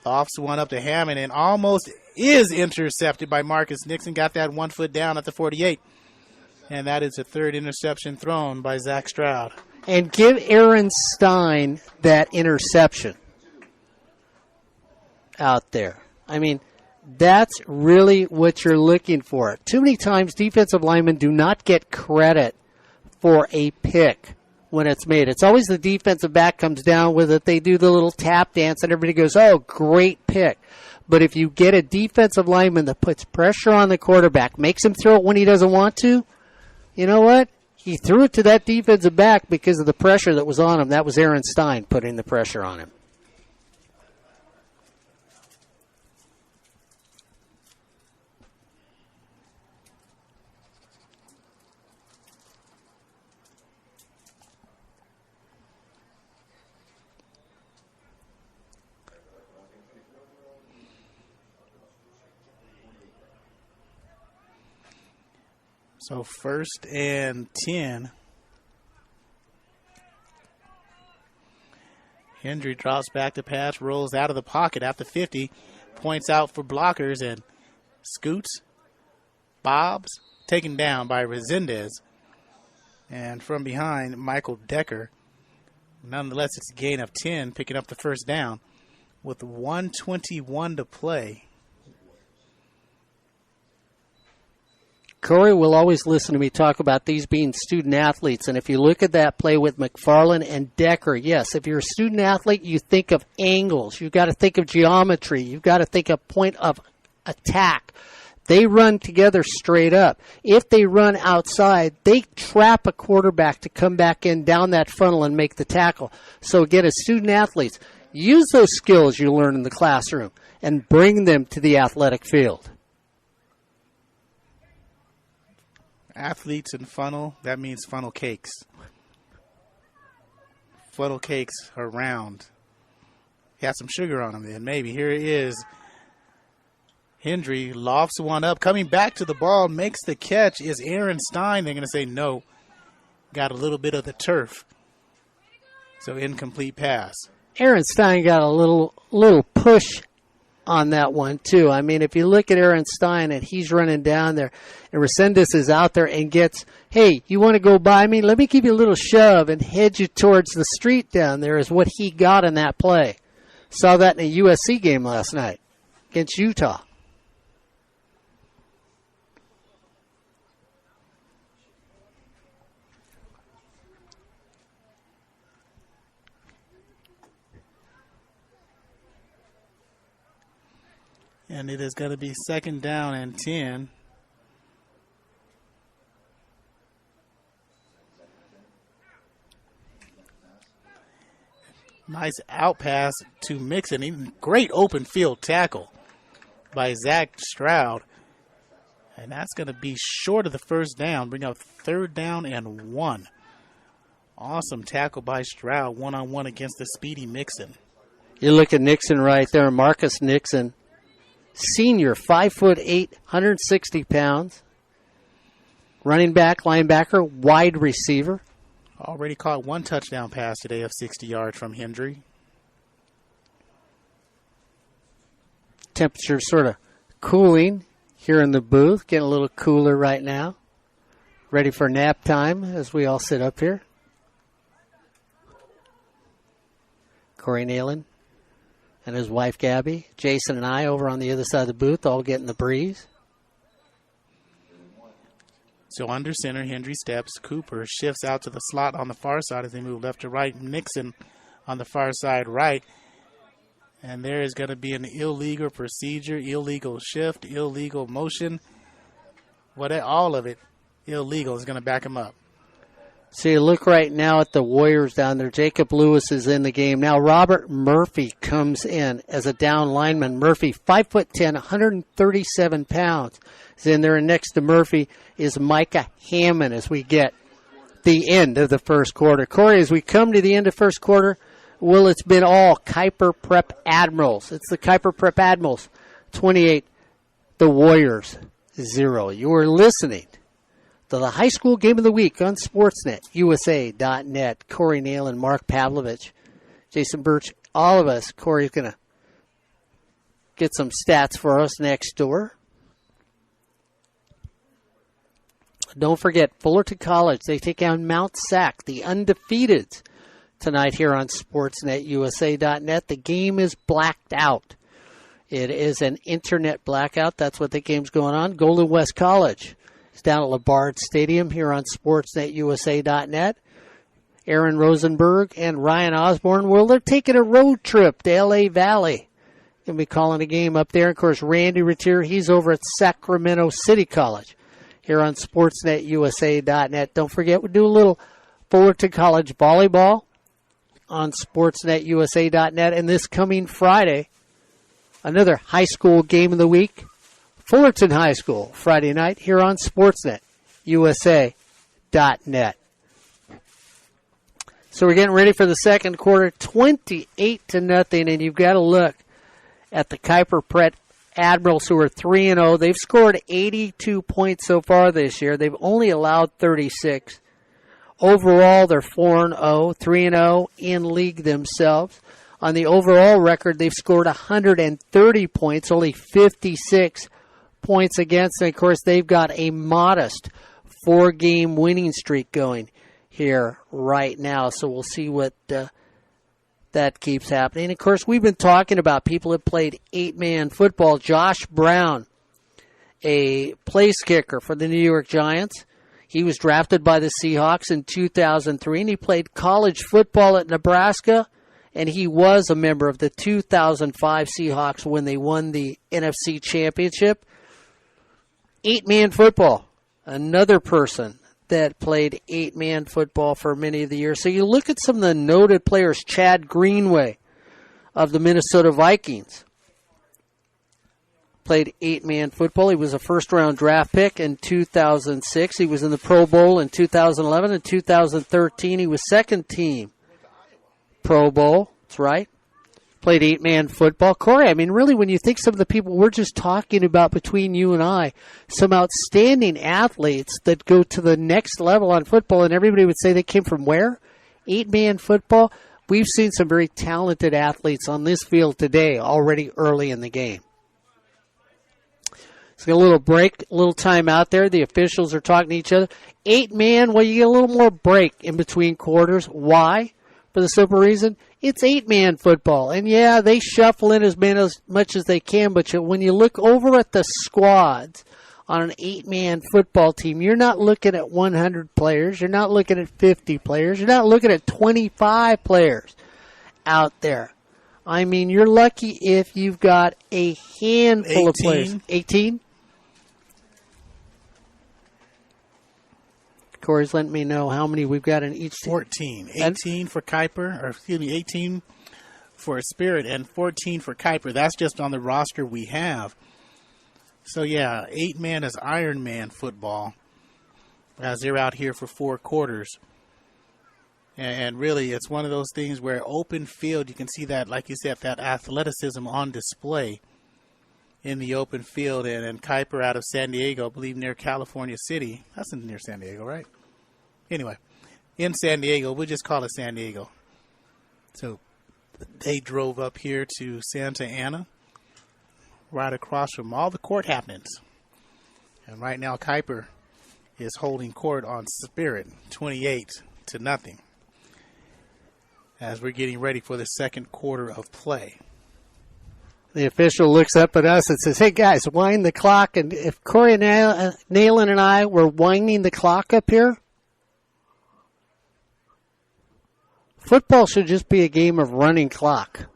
Lofts one up to Hammond and almost is intercepted by Marcus Nixon. Got that 1 foot down at the 48. And that is the third interception thrown by Zach Stroud. And give Aaron Stein that interception out there. I mean, that's really what you're looking for. Too many times defensive linemen do not get credit for a pick when it's made. It's always the defensive back comes down with it. They do the little tap dance and everybody goes, oh, great pick. But if you get a defensive lineman that puts pressure on the quarterback, makes him throw it when he doesn't want to, you know what? He threw it to that defensive back because of the pressure that was on him. That was Aaron Stein putting the pressure on him. So 1st and 10. Hendry drops back to pass, rolls out of the pocket at the 50, points out for blockers, and scoots, bobs, taken down by Resendez. And from behind, Michael Decker. Nonetheless, it's a gain of 10, picking up the first down with 1:21 to play. Corey will always listen to me talk about these being student athletes. And if you look at that play with McFarland and Decker, yes, if you're a student athlete, you think of angles. You've got to think of geometry. You've got to think of point of attack. They run together straight up. If they run outside, they trap a quarterback to come back in down that funnel and make the tackle. So again, as student athletes, use those skills you learn in the classroom and bring them to the athletic field. Athletes and funnel, that means funnel cakes. Funnel cakes are round. Got some sugar on them then, maybe. Here it is. Hendry lofts one up, coming back to the ball, makes the catch. Is Aaron Stein. They're going to say no. Got a little bit of the turf. So incomplete pass. Aaron Stein got a little push on that one, too. I mean, if you look at Aaron Stein and he's running down there, and Resendez is out there and gets, hey, you want to go by me? Let me give you a little shove and head you towards the street down there is what he got in that play. Saw that in a USC game last night against Utah. And it is going to be 2nd down and 10. Nice out pass to Mixon. Even great open field tackle by Zach Stroud. And that's going to be short of the first down. Bring up 3rd down and 1. Awesome tackle by Stroud, one-on-one against the speedy Mixon. You look at Nixon right there, Marcus Nixon. Senior, 5'8", 160 pounds. Running back, linebacker, wide receiver. Already caught 1 touchdown pass today of 60 yards from Hendry. Temperature sort of cooling. here in the booth, getting a little cooler right now. Ready for nap time as we all sit up here. Corey Neyland and his wife Gabby, Jason and I over on the other side of the booth, all getting the breeze. So under center, Hendry steps. Kuyper shifts out to the slot on the far side as they move left to right. Nixon on the far side right. And there is going to be an illegal procedure, illegal shift, illegal motion. All of it illegal is going to back him up. So you look right now at the Warriors down there. Jacob Lewis is in the game. Now Robert Murphy comes in as a down lineman. Murphy, 5'10", 137 pounds, is in there. And next to Murphy is Micah Hammond as we get the end of the first quarter. Corey, as we come to the end of first quarter, well, it's been all Kyper Prep Admirals. It's the Kyper Prep Admirals, 28, the Warriors, 0. You are listening to the High School Game of the Week on Sportsnet, USA.net. Corey Neyland, Mark Pavlovich, Jason Birch, all of us. Corey's going to get some stats for us next door. Don't forget, Fullerton College, they take on Mount Sac, the undefeateds, tonight here on Sportsnet, USA.net. The game is blacked out. It is an internet blackout. That's what the game's going on. Golden West College is down at LaBarge Stadium here on Sportsnet, USA.net. Aaron Rosenberg and Ryan Osborne, well, they're taking a road trip to L.A. Valley. Going to be calling a game up there. Of course, Randy Retier, he's over at Sacramento City College here on Sportsnet, USA.net. Don't forget, we do a little Fullerton College volleyball on Sportsnet, USA.net. And this coming Friday, another high school game of the week, Fullerton High School, Friday night here on Sportsnet, USA.net. So we're getting ready for the second quarter, 28-0, and you've got to look at the Kyper Prep Admirals, who are 3-0. They've scored 82 points so far this year. They've only allowed 36. Overall, they're 4-0, 3-0 in league themselves. On the overall record, they've scored 130 points, only 56 points against. And, of course, they've got a modest 4-game winning streak going here right now. So we'll see what that keeps happening. Of course, we've been talking about people that played 8-man football. Josh Brown, a place kicker for the New York Giants. He was drafted by the Seahawks in 2003, and he played college football at Nebraska, and he was a member of the 2005 Seahawks when they won the NFC Championship. 8-man football, another person that played 8-man football for many of the years. So you look at some of the noted players. Chad Greenway of the Minnesota Vikings played 8-man football. He was a first-round draft pick in 2006. He was in the Pro Bowl in 2011 and 2013. He was second-team Pro Bowl. That's right. Played 8-man football. Corey, I mean, really, when you think some of the people we're just talking about between you and I, some outstanding athletes that go to the next level on football, and everybody would say they came from where? 8-man football. We've seen some very talented athletes on this field today already early in the game. Let's get a little break, a little time out there. The officials are talking to each other. 8-man, well, you get a little more break in between quarters. Why? For the simple reason, it's 8-man football. And, yeah, they shuffle in as much as they can, but when you look over at the squads on an 8-man football team, you're not looking at 100 players. You're not looking at 50 players. You're not looking at 25 players out there. I mean, you're lucky if you've got a handful of players. 18? Corey's letting me know how many we've got in each team. 14. 18 for Kyper, or excuse me, 18 for Spirit and 14 for Kyper. That's just on the roster we have. So, yeah, 8-man is Iron Man football as they're out here for 4 quarters. And really, it's one of those things where open field, you can see that, like you said, that athleticism on display in the open field. And Kyper out of San Diego, I believe near California City. That's near San Diego, right? Anyway, in San Diego, we'll just call it San Diego. So they drove up here to Santa Ana, right across from all the court happenings. And right now, Kyper is holding court on Spirit, 28-0, as we're getting ready for the second quarter of play. The official looks up at us and says, hey, guys, wind the clock. And if Corey Neyland and I were winding the clock up here, football should just be a game of running clock.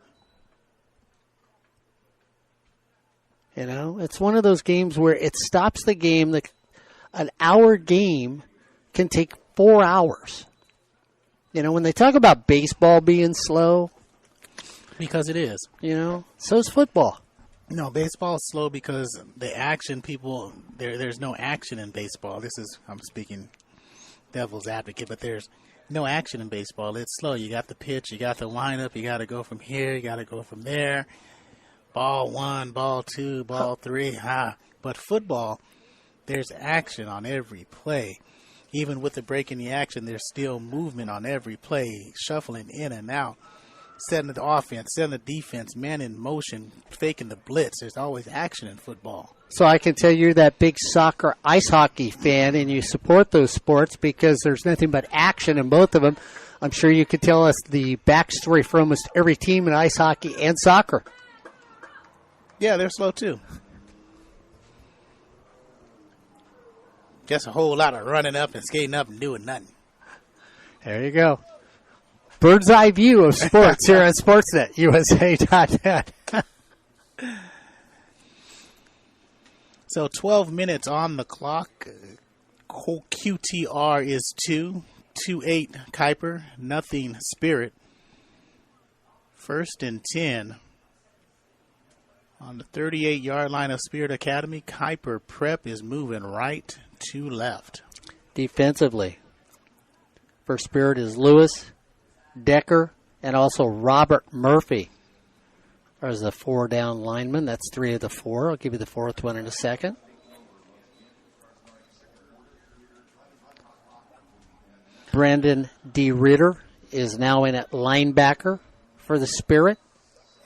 You know, it's one of those games where it stops the game. An hour game can take 4 hours. You know, when they talk about baseball being slow. Because it is. You know, so is football. No, baseball is slow because the action there's no action in baseball. I'm speaking devil's advocate, but there's no action in baseball. It's slow. You got the pitch, you got the lineup, you got to go from here, you got to go from there. Ball 1, ball 2, ball 3, But football, there's action on every play. Even with the break in the action, there's still movement on every play, shuffling in and out, setting the offense, setting the defense, man in motion, faking the blitz. There's always action in football. So I can tell you're that big soccer, ice hockey fan, and you support those sports because there's nothing but action in both of them. I'm sure you could tell us the backstory for almost every team in ice hockey and soccer. Yeah, they're slow too. Just a whole lot of running up and skating up and doing nothing. There you go. Bird's eye view of sports here on Sportsnet, USA.net. So 12 minutes on the clock. QTR is 2-8 Kyper, nothing Spirit. 1st and 10. On the 38-yard line of Spirit Academy, Kyper prep is moving right to left. Defensively, for Spirit is Lewis, Decker, and also Robert Murphy. There's the 4 down linemen. That's 3 of the 4. I'll give you the 4th one in a second. Brandon D. Ritter is now in at linebacker for the Spirit.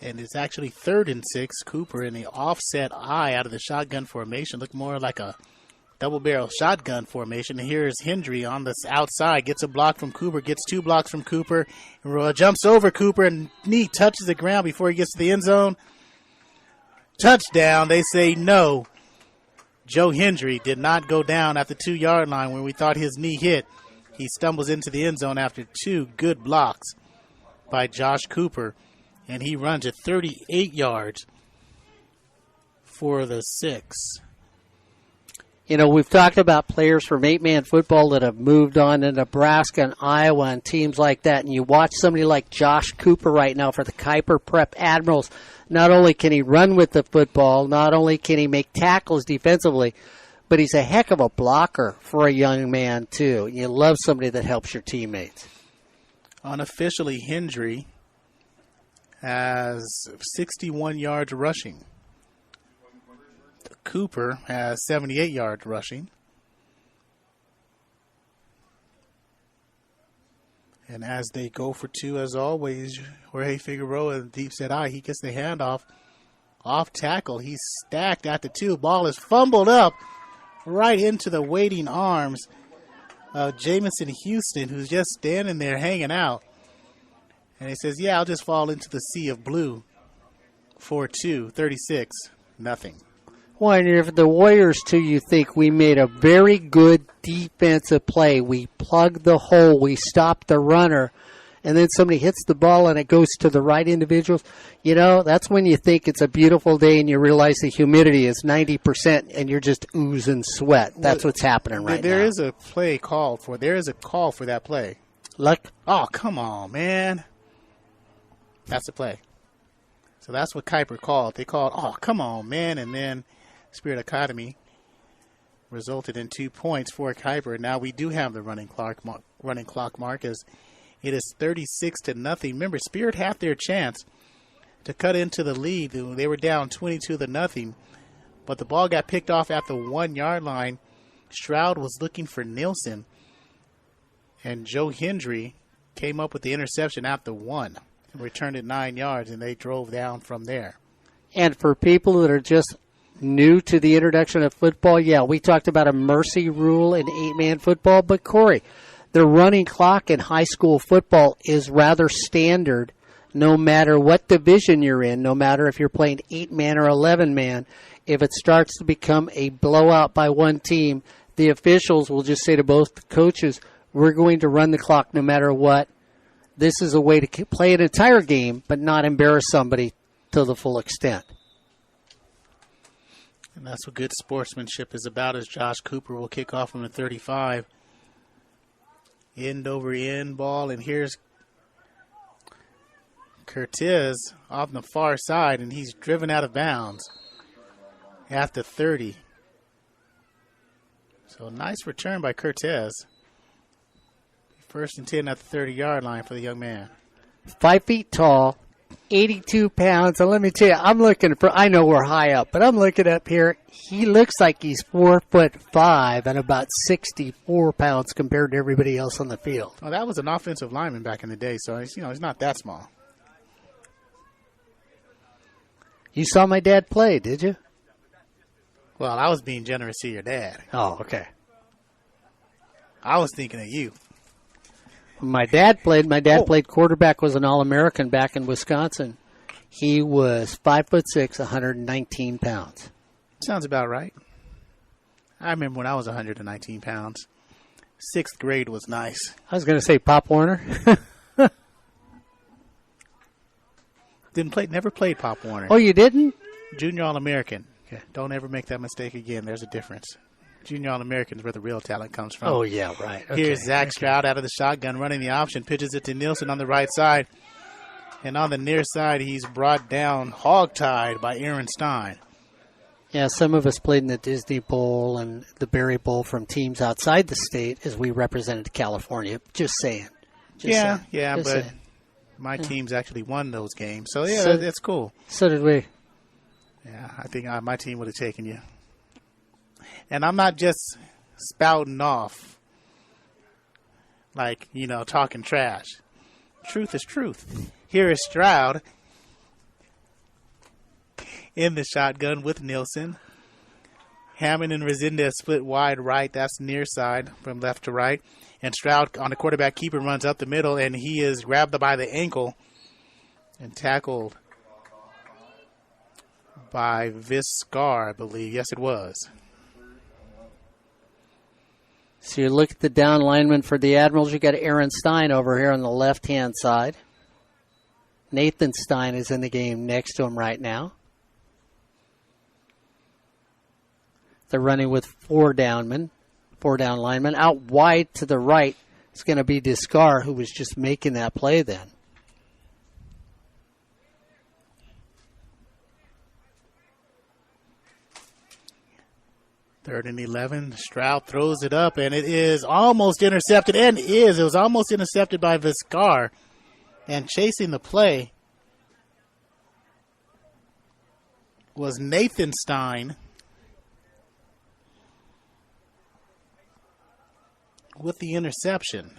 And it's actually 3rd and 6. Cooper in the offset eye out of the shotgun formation. Look more like a double-barrel shotgun formation. And here's Hendry on the outside. Gets a block from Cooper. Gets 2 blocks from Cooper. Jumps over Cooper and knee touches the ground before he gets to the end zone. Touchdown. They say no. Joe Hendry did not go down at the 2-yard line when we thought his knee hit. He stumbles into the end zone after 2 good blocks by Josh Cooper. And he runs at 38 yards for the 6. You know, we've talked about players from 8-man football that have moved on to Nebraska and Iowa and teams like that. And you watch somebody like Josh Cooper right now for the Kyper Prep Admirals. Not only can he run with the football, not only can he make tackles defensively, but he's a heck of a blocker for a young man, too. You love somebody that helps your teammates. Unofficially, Hendry has 61 yards rushing. Cooper has 78 yards rushing. And as they go for 2, as always, Jorge Figueroa, deep set eye, he gets the handoff. Off tackle, he's stacked at the 2. Ball is fumbled up right into the waiting arms of Jamison Houston, who's just standing there hanging out. And he says, yeah, I'll just fall into the sea of blue. 4-2, 36, nothing. Well, and if the Warriors, too, you think we made a very good defensive play. We plugged the hole. We stopped the runner. And then somebody hits the ball and it goes to the right individuals. You know, that's when you think it's a beautiful day and you realize the humidity is 90% and you're just oozing sweat. That's what's happening right now. There is a play called for. There is a call for that play. Look. Oh, come on, man. That's the play. So that's what Kyper called. They called, oh, come on, man. And then Spirit Academy resulted in 2 points for Kyper. Now we do have the running clock mark as it is 36-0. Remember, Spirit had their chance to cut into the lead. They were down 22-0, but the ball got picked off at the 1-yard line. Stroud was looking for Nielsen, and Joe Hendry came up with the interception at the 1 and returned it 9 yards, and they drove down from there. And for people that are just new to the introduction of football, yeah, we talked about a mercy rule in 8-man football, but Corey, the running clock in high school football is rather standard no matter what division you're in, no matter if you're playing 8-man or 11-man. If it starts to become a blowout by one team, the officials will just say to both the coaches, we're going to run the clock no matter what. This is a way to play an entire game but not embarrass somebody to the full extent. And that's what good sportsmanship is about, as Josh Kuyper will kick off from the 35. End over end ball, and here's Curtiz off the far side, and he's driven out of bounds at the 30. So nice return by Curtiz. First and 10 at the 30-yard line for the young man. 5 feet tall, 82 pounds. And let me tell you, I know we're high up, but I'm looking up here. He looks like he's 4'5" and about 64 pounds compared to everybody else on the field. Well, that was an offensive lineman back in the day, so he's not that small. You saw my dad play, did you? Well, I was being generous to your dad. Oh, okay. I was thinking of you. My dad played quarterback, was an All-American back in Wisconsin. He was 5'6", 119 pounds. Sounds about right. I remember when I was 119 pounds. 6th grade was nice. I was going to say Pop Warner. Never played Pop Warner. Oh, you didn't? Junior All-American. Okay. Don't ever make that mistake again. There's a difference. Junior All-American is where the real talent comes from. Oh, yeah, right. Okay. Here's Zach Stroud out of the shotgun, running the option, pitches it to Nielsen on the right side. And on the near side, he's brought down hog-tied by Aaron Stein. Yeah, some of us played in the Disney Bowl and the Berry Bowl from teams outside the state as we represented California. Just saying. But my teams actually won those games. So, yeah, that's cool. So did we. Yeah, I think my team would have taken you. And I'm not just spouting off, like, talking trash. Truth is truth. Here is Stroud in the shotgun with Nielsen. Hammond and Resendez split wide right. That's near side from left to right. And Stroud on the quarterback keeper runs up the middle, and he is grabbed by the ankle and tackled by Viscar, I believe. Yes, it was. So you look at the down lineman for the Admirals. You got Aaron Stein over here on the left-hand side. Nathan Stein is in the game next to him right now. They're running with four down linemen. Out wide to the right is going to be Discar, who was just making that play then. Third and 11. Stroud throws it up, and it is almost intercepted. It was almost intercepted by Viscar. And chasing the play was Nathan Stein with the interception.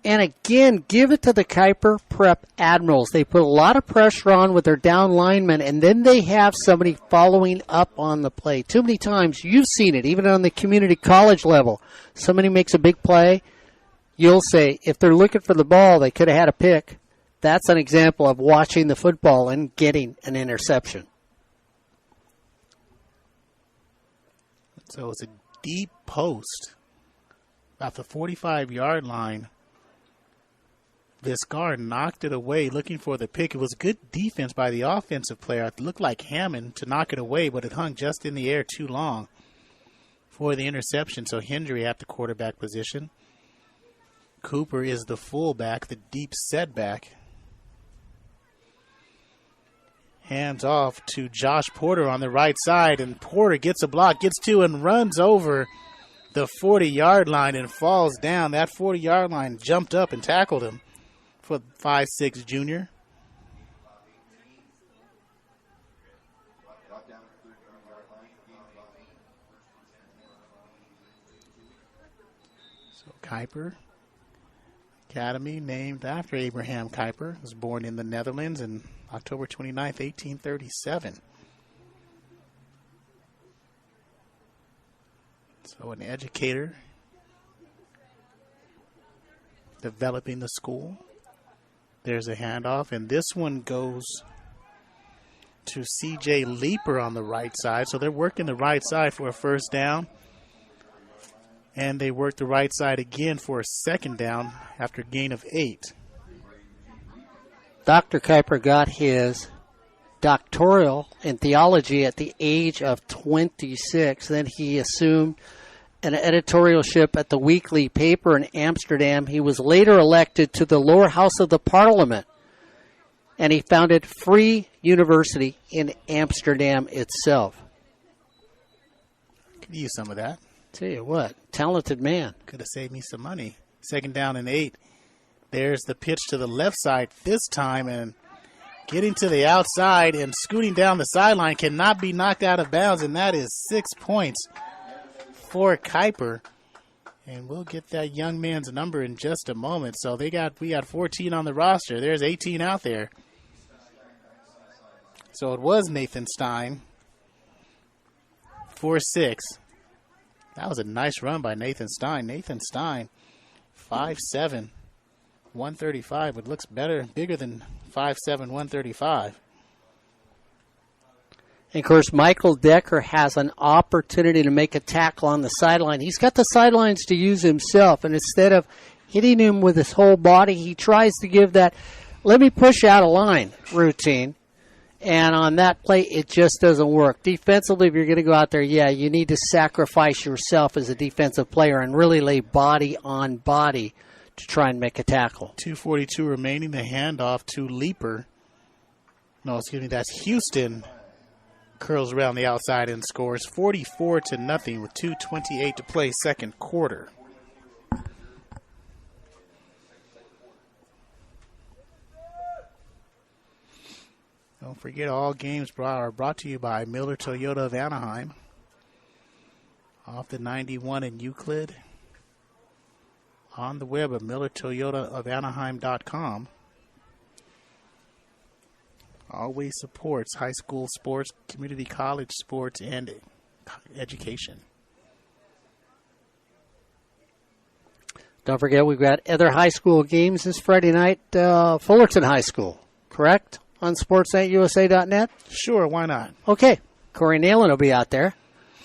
And again, give it to the Kyper Prep Admirals. They put a lot of pressure on with their down linemen, and then they have somebody following up on the play. Too many times, you've seen it, even on the community college level. Somebody makes a big play, you'll say, if they're looking for the ball, they could have had a pick. That's an example of watching the football and getting an interception. So it's a deep post about the 45-yard line. Viscar knocked it away looking for the pick. It was good defense by the offensive player. It looked like Hammond to knock it away, but it hung just in the air too long for the interception. So Hendry at the quarterback position. Kuyper is the fullback, the deep setback. Hands off to Josh Porter on the right side, and Porter gets a block, gets two, and runs over the 40-yard line and falls down. That 40-yard line jumped up and tackled him for 5'6" junior. So Kyper Academy, named after Abraham Kyper, was born in the Netherlands, and October 29th, 1837. So an educator developing the school. There's a handoff, and this one goes to C.J. Leeper on the right side. So they're working the right side for a first down. And they work the right side again for a second down after a gain of 8. Dr. Kyper got his doctoral in theology at the age of 26. Then he assumed an editorialship at the weekly paper in Amsterdam. He was later elected to the lower house of the parliament, and he founded Free University in Amsterdam itself. Could use some of that. Tell you what, talented man. Could have saved me some money. Second down and 8. There's the pitch to the left side this time, and getting to the outside and scooting down the sideline cannot be knocked out of bounds, and that is 6 points for Kyper. And we'll get that young man's number in just a moment. So we got 14 on the roster. There's 18 out there. So it was Nathan Stein for 6. That was a nice run by Nathan Stein. Nathan Stein, 5'7", 135. It looks bigger than 5'7", 135. And, of course, Michael Decker has an opportunity to make a tackle on the sideline. He's got the sidelines to use himself, and instead of hitting him with his whole body, he tries to give that let me push out a line routine. And on that play, it just doesn't work. Defensively, if you're going to go out there, you need to sacrifice yourself as a defensive player and really lay body on body to try and make a tackle. 2:42 remaining. The handoff to Leeper. No, excuse me, that's Houston. Curls around the outside and scores 44-0 with 2:28 to play, second quarter. Don't forget, all games are brought to you by Miller Toyota of Anaheim. Off the 91 in Euclid. On the web at millertoyotaofanaheim.com. Always supports high school sports, community college sports, and education. Don't forget, we've got other high school games this Friday night. Fullerton High School, correct? On sportsnetusa.net? Sure, why not? Okay. Corey Neyland will be out there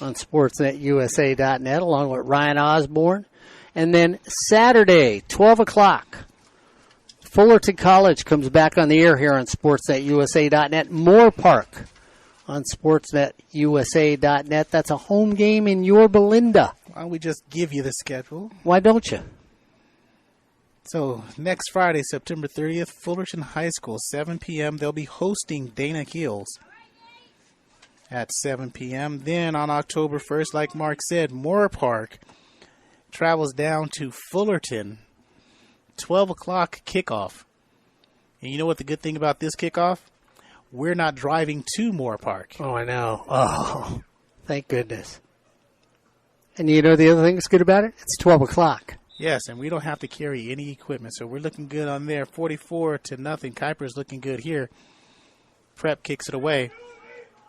on sportsnetusa.net along with Ryan Osborne. And then Saturday, 12 o'clock, Fullerton College comes back on the air here on sportsnetusa.net. Moore Park on sportsnetusa.net. That's a home game in Yorba Linda. Why don't we just give you the schedule? Why don't you? So next Friday, September 30th, Fullerton High School, 7 p.m. They'll be hosting Dana Hills at 7 p.m. Then on October 1st, like Mark said, Moore Park travels down to Fullerton, 12 o'clock kickoff. And you know what the good thing about this kickoff? We're not driving to Moore Park. Oh, I know. Oh, thank goodness. And you know the other thing that's good about it? It's 12 o'clock. Yes, and we don't have to carry any equipment, so we're looking good on there. 44-0. Kyper's looking good here. Prep kicks it away.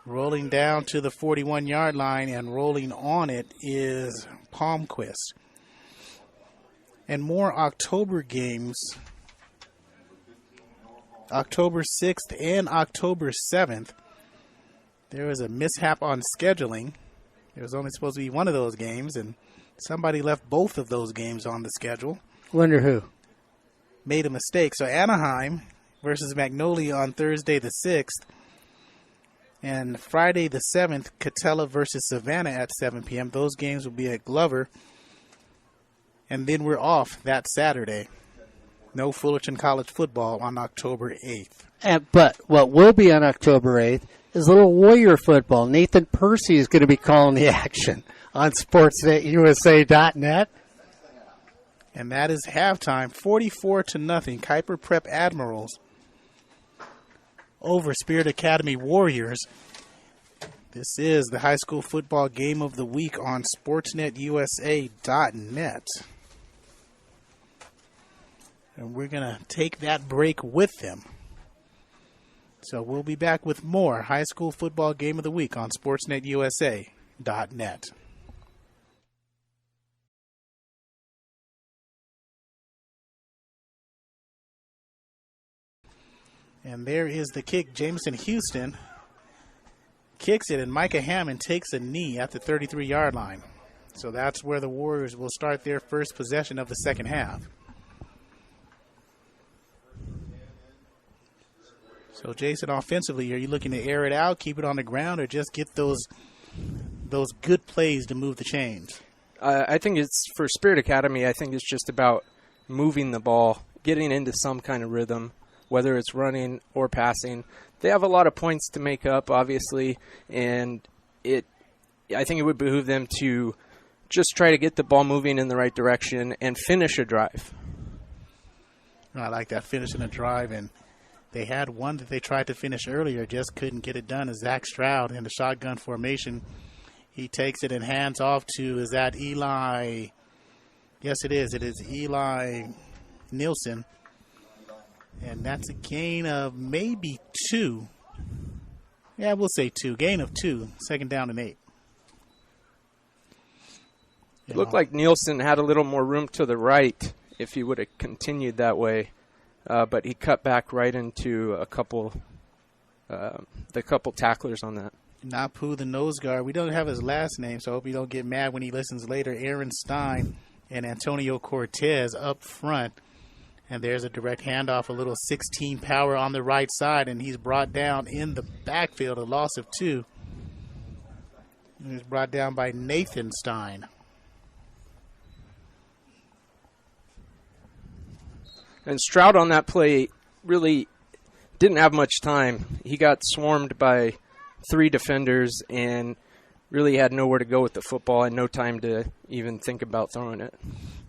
Rolling down to the 41-yard line, and rolling on it is Palmquist. And more October games, October 6th and October 7th. There was a mishap on scheduling. There was only supposed to be one of those games, and somebody left both of those games on the schedule. Wonder who? Made a mistake. So Anaheim versus Magnolia on Thursday the 6th. And Friday the 7th, Catella versus Savannah at 7 p.m. Those games will be at Glover. And then we're off that Saturday. No Fullerton College football on October 8th. But what will be on October 8th is little Warrior football. Nathan Percy is going to be calling the action on sportsnetusa.net. And that is halftime, 44-0. Kyper Prep Admirals over Spirit Academy Warriors. This is the high school football game of the week on sportsnetusa.net. And we're going to take that break with them. So we'll be back with more high school football game of the week on SportsNetUSA.net. And there is the kick. Jameson Houston kicks it, and Micah Hammond takes a knee at the 33-yard line. So that's where the Warriors will start their first possession of the second half. So, Jason, offensively, are you looking to air it out, keep it on the ground, or just get those good plays to move the chains? I think it's, for Spirit Academy, I think it's just about moving the ball, getting into some kind of rhythm, whether it's running or passing. They have a lot of points to make up, obviously, and I think it would behoove them to just try to get the ball moving in the right direction and finish a drive. I like that, finishing a drive, and they had one that they tried to finish earlier, just couldn't get it done. As Zach Stroud in the shotgun formation, he takes it and hands off to, is that Eli? Yes, it is. It is Eli Nielsen. And that's a gain of maybe 2. Yeah, we'll say 2. Gain of 2. Second down and 8. It looked like Nielsen had a little more room to the right if he would have continued that way. But he cut back right into the couple tacklers on that. Napu, the nose guard. We don't have his last name, so I hope you don't get mad when he listens later. Aaron Stein and Antonio Cortez up front. And there's a direct handoff, a little 16 power on the right side, and he's brought down in the backfield, a loss of 2. He was brought down by Nathan Stein. And Stroud on that play really didn't have much time. He got swarmed by 3 defenders and really had nowhere to go with the football and no time to even think about throwing it.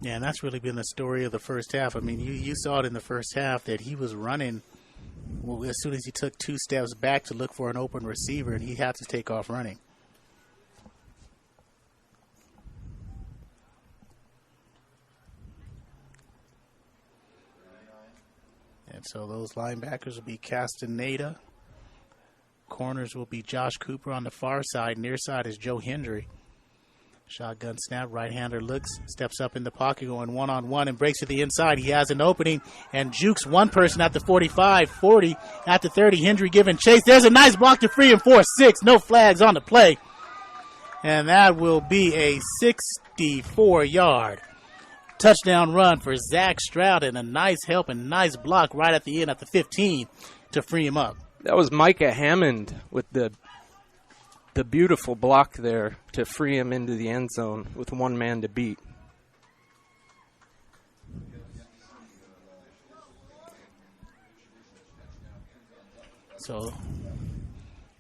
Yeah, and that's really been the story of the first half. I mean, you saw it in the first half that he was running as soon as he took 2 steps back to look for an open receiver, and he had to take off running. And so those linebackers will be Castaneda. Corners will be Josh Cooper on the far side. Near side is Joe Hendry. Shotgun snap. Right-hander looks, steps up in the pocket, going one-on-one and breaks to the inside. He has an opening and jukes one person at the 45, 40, at the 30. Hendry giving chase. There's a nice block to free him for 6. No flags on the play. And that will be a 64-yard touchdown run for Zach Stroud, and a nice help and nice block right at the end at the 15 to free him up. That was Micah Hammond with the beautiful block there to free him into the end zone with one man to beat. So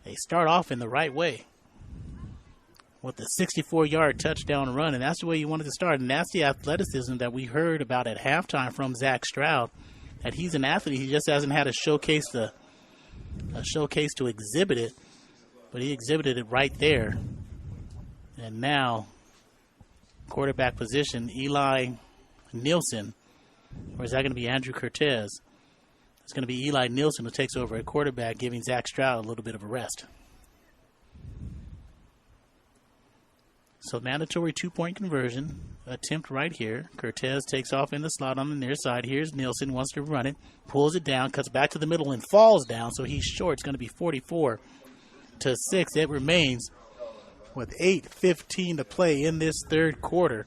they start off in the right way with the 64-yard touchdown run, and that's the way you wanted to start. And that's the athleticism that we heard about at halftime from Zach Stroud, that he's an athlete. He just hasn't had a showcase to exhibit it, but he exhibited it right there. And now, quarterback position, Eli Nielsen, or is that going to be Andrew Cortez? It's going to be Eli Nielsen who takes over at quarterback, giving Zach Stroud a little bit of a rest. So mandatory 2-point conversion attempt right here. Cortez takes off in the slot on the near side. Here's Nielsen, wants to run it, pulls it down, cuts back to the middle and falls down. So he's short. It's going to be 44-6. It remains with 8:15 to play in this third quarter.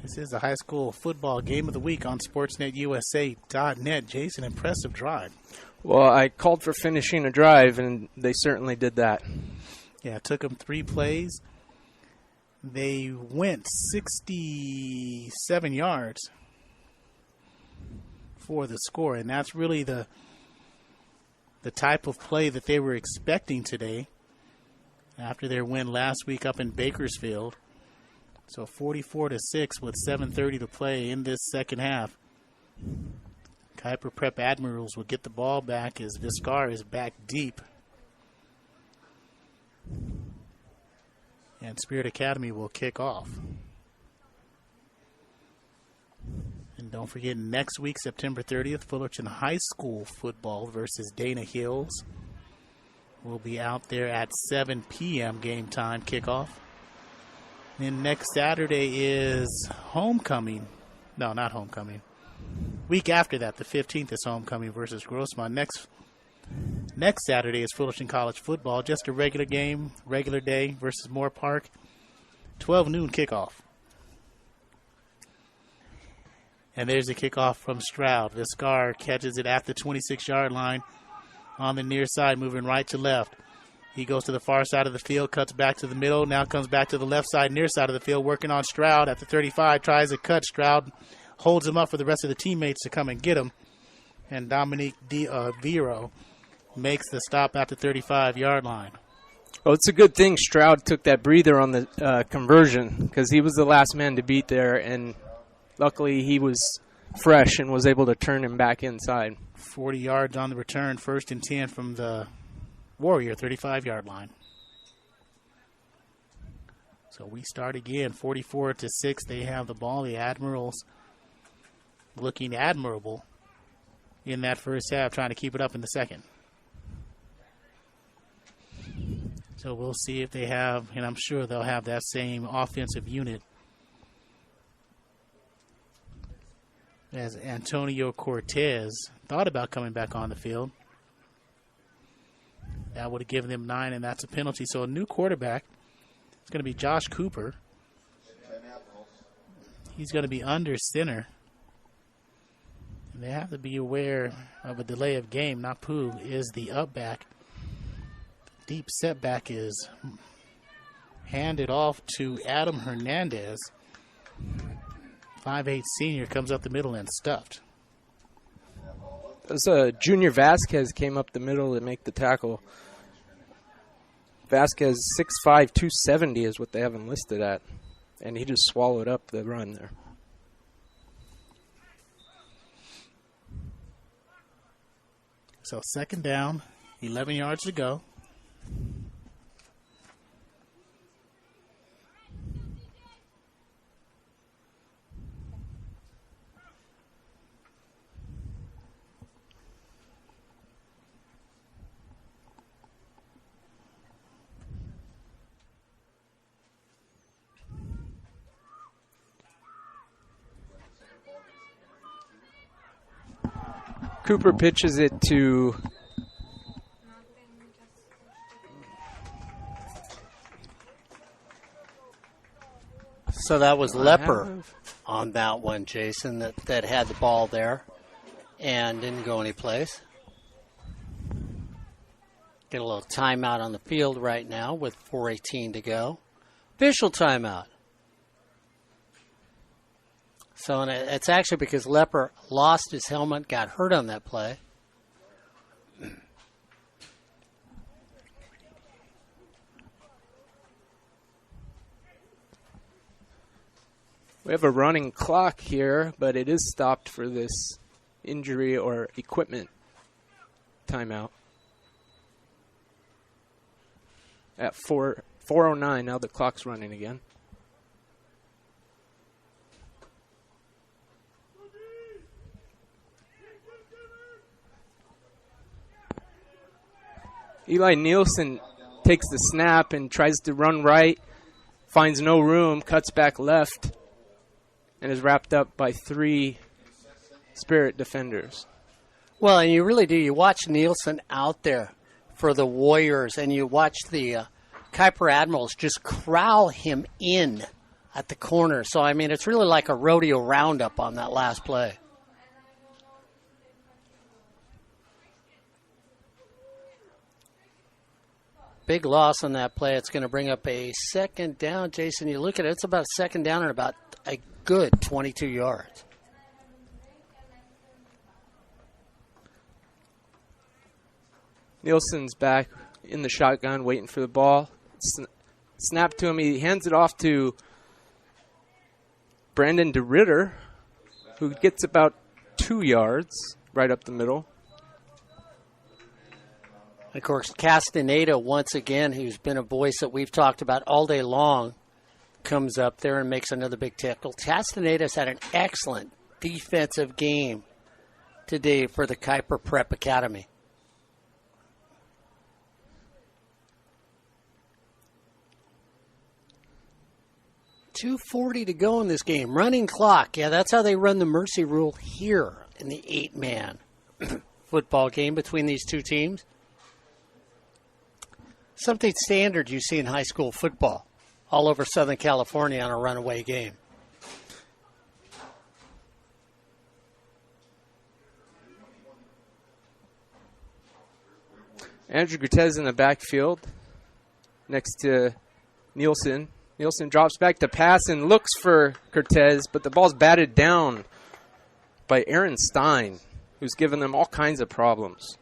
This is the high school football game of the week on SportsNetUSA.net. Jason, impressive drive. Well, I called for finishing a drive, and they certainly did that. Yeah, it took them 3 plays. They went 67 yards for the score, and that's really the type of play that they were expecting today after their win last week up in Bakersfield. So 44-6 with 7:30 to play in this second half. Kyper Prep Admirals will get the ball back as Viscar is back deep. And Spirit Academy will kick off. And Don't forget, next week, September 30th, Fullerton High School football versus Dana Hills. We'll be out there at 7 p.m. game time kickoff. Then next Saturday is homecoming. No, not homecoming. Week after that, the 15th, is homecoming versus Grossmont. Next Saturday is Fullerton College football. Just a regular game, regular day versus Moore Park. 12 noon kickoff. And there's the kickoff from Stroud. Viscar catches it at the 26-yard line on the near side, moving right to left. He goes to the far side of the field, cuts back to the middle, now comes back to the left side, near side of the field, working on Stroud at the 35, tries to cut. Stroud holds him up for the rest of the teammates to come and get him. And Dominique Vero makes the stop at the 35-yard line. Well, it's a good thing Stroud took that breather on the conversion, because he was the last man to beat there, and luckily he was fresh and was able to turn him back inside. 40 yards on the return, 1st and 10 from the Warrior 35-yard line. So we start again, 44-6. They have the ball. The Admirals looking admirable in that first half, trying to keep it up in the second. So we'll see if they have, and I'm sure they'll have that same offensive unit as Antonio Cortez thought about coming back on the field. That would have given them 9, and that's a penalty. So a new quarterback. It's going to be Josh Kuyper. He's going to be under center. And they have to be aware of a delay of game. Napu is the up back. Deep setback is handed off to Adam Hernandez. 5'8" senior comes up the middle and stuffed. Junior Vasquez came up the middle to make the tackle. Vasquez 6'5", 270 is what they have him listed at. And he just swallowed up the run there. So 2nd down, 11 yards to go. Cooper pitches it to So that was Lepper on that one, Jason, that had the ball there and didn't go anyplace. Get a little timeout on the field right now with 4:18 to go. Official timeout. So and it's actually because Lepper lost his helmet, got hurt on that play. We have a running clock here, but it is stopped for this injury or equipment timeout. At 4:09, now the clock's running again. Eli Nielsen takes the snap and tries to run right, finds no room, cuts back left, and is wrapped up by 3 Spirit defenders. Well, and you really do. You watch Nielsen out there for the Warriors, and you watch the Kyper Admirals just corral him in at the corner. So, I mean, it's really like a rodeo roundup on that last play. Big loss on that play. It's going to bring up a 2nd down. Jason, you look at it, it's about a 2nd down and about a good 22 yards. Nielsen's back in the shotgun waiting for the ball. Snap to him. He hands it off to Brandon DeRitter, who gets about 2 yards right up the middle. Of course, Castaneda, once again, who's been a voice that we've talked about all day long, comes up there and makes another big tackle. Castaneda's had an excellent defensive game today for the Kyper Prep Academy. .240 to go in this game. Running clock. Yeah, that's how they run the mercy rule here in the 8-man football game between these two teams. Something standard you see in high school football all over Southern California on a runaway game. Andrew Gutez in the backfield next to Nielsen. Nielsen drops back to pass and looks for Cortez, but the ball's batted down by Aaron Stein, who's given them all kinds of problems.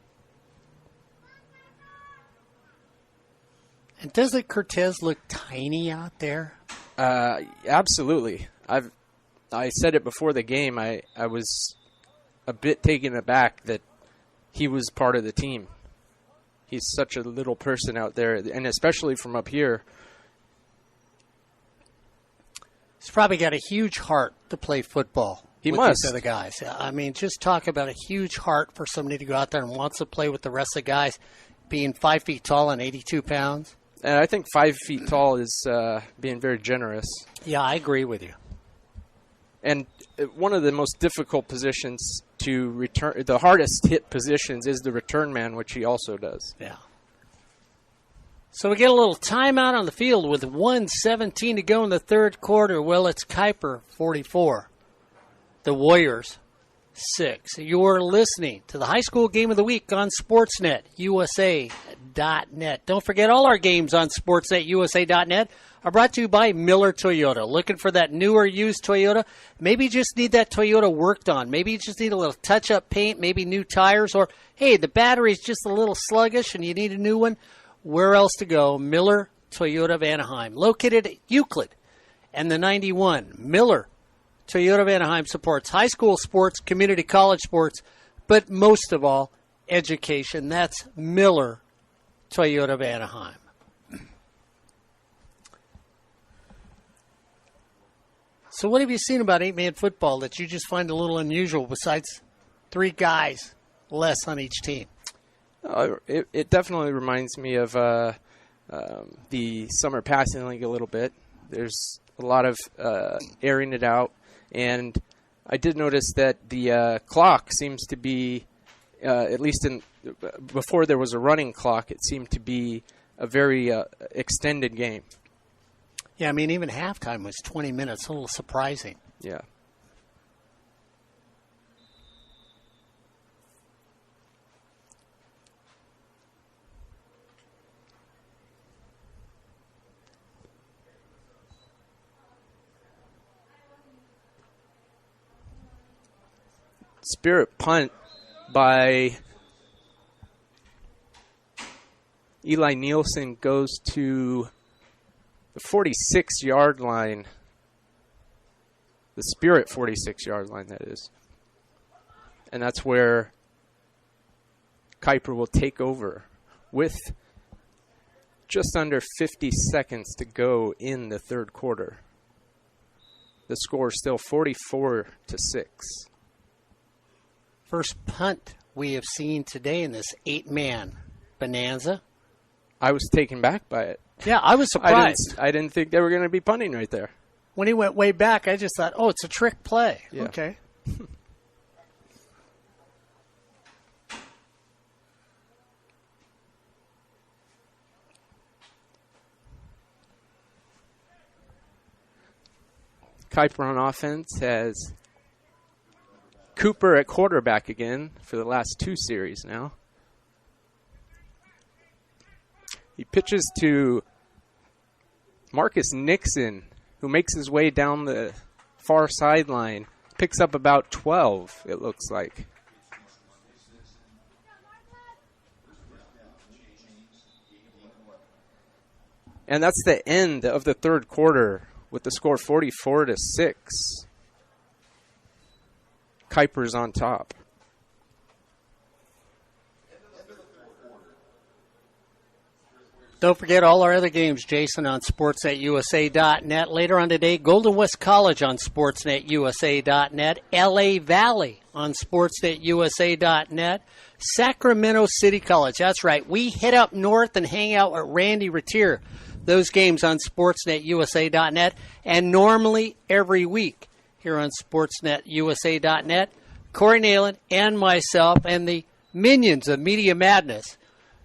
And doesn't Cortez look tiny out there? Absolutely. I said it before the game. I was a bit taken aback that he was part of the team. He's such a little person out there, and especially from up here. He's probably got a huge heart to play football. He with must. These other guys. I mean, just talk about a huge heart for somebody to go out there and wants to play with the rest of the guys, being 5 feet tall and 82 pounds. And I think 5 feet tall is being very generous. Yeah, I agree with you. And one of the most difficult positions to return, the hardest hit positions, is the return man, which he also does. Yeah. So we get a little timeout on the field with 1:17 to go in the third quarter. Well, it's Kyper 44, the Warriors 6. You're listening to the High School Game of the Week on Sportsnet USA.net. Don't forget, all our games on Sportsnet USA.net are brought to you by Miller Toyota. Looking for that newer used Toyota? Maybe you just need that Toyota worked on. Maybe you just need a little touch-up paint, maybe new tires, or, hey, the battery's just a little sluggish and you need a new one. Where else to go? Miller Toyota of Anaheim, located at Euclid and the 91. Miller Toyota of Anaheim supports high school sports, community college sports, but most of all, education. That's Miller Toyota of Anaheim. So what have you seen about 8-man football that you just find a little unusual besides 3 guys less on each team? It definitely reminds me of the summer passing league a little bit. There's a lot of airing it out, and I did notice that the clock seems to be, at least before there was a running clock, it seemed to be a very extended game. Yeah, I mean, even halftime was 20 minutes, a little surprising. Yeah. Spirit punt by Eli Nielsen goes to the 46-yard line. The Spirit 46-yard line, that is. And that's where Kyper will take over with just under 50 seconds to go in the third quarter. The score is still 44-6. First punt we have seen today in this 8-man bonanza. I was taken back by it. Yeah, I was surprised. I didn't think they were going to be punting right there. When he went way back, I just thought, oh, it's a trick play. Yeah. Okay. Kyper on offense has Kuyper at quarterback again for the last 2 series now. He pitches to Marcus Nixon, who makes his way down the far sideline. Picks up about 12, it looks like. And that's the end of the third quarter with the score 44-6. Kyper's on top. Don't forget all our other games, Jason, on sportsnetusa.net. Later on today, Golden West College on sportsnetusa.net. LA Valley on sportsnetusa.net. Sacramento City College. That's right. We head up north and hang out with Randy Retier. Those games on sportsnetusa.net. And normally every week here on sportsnetusa.net, Corey Neyland and myself and the minions of Media Madness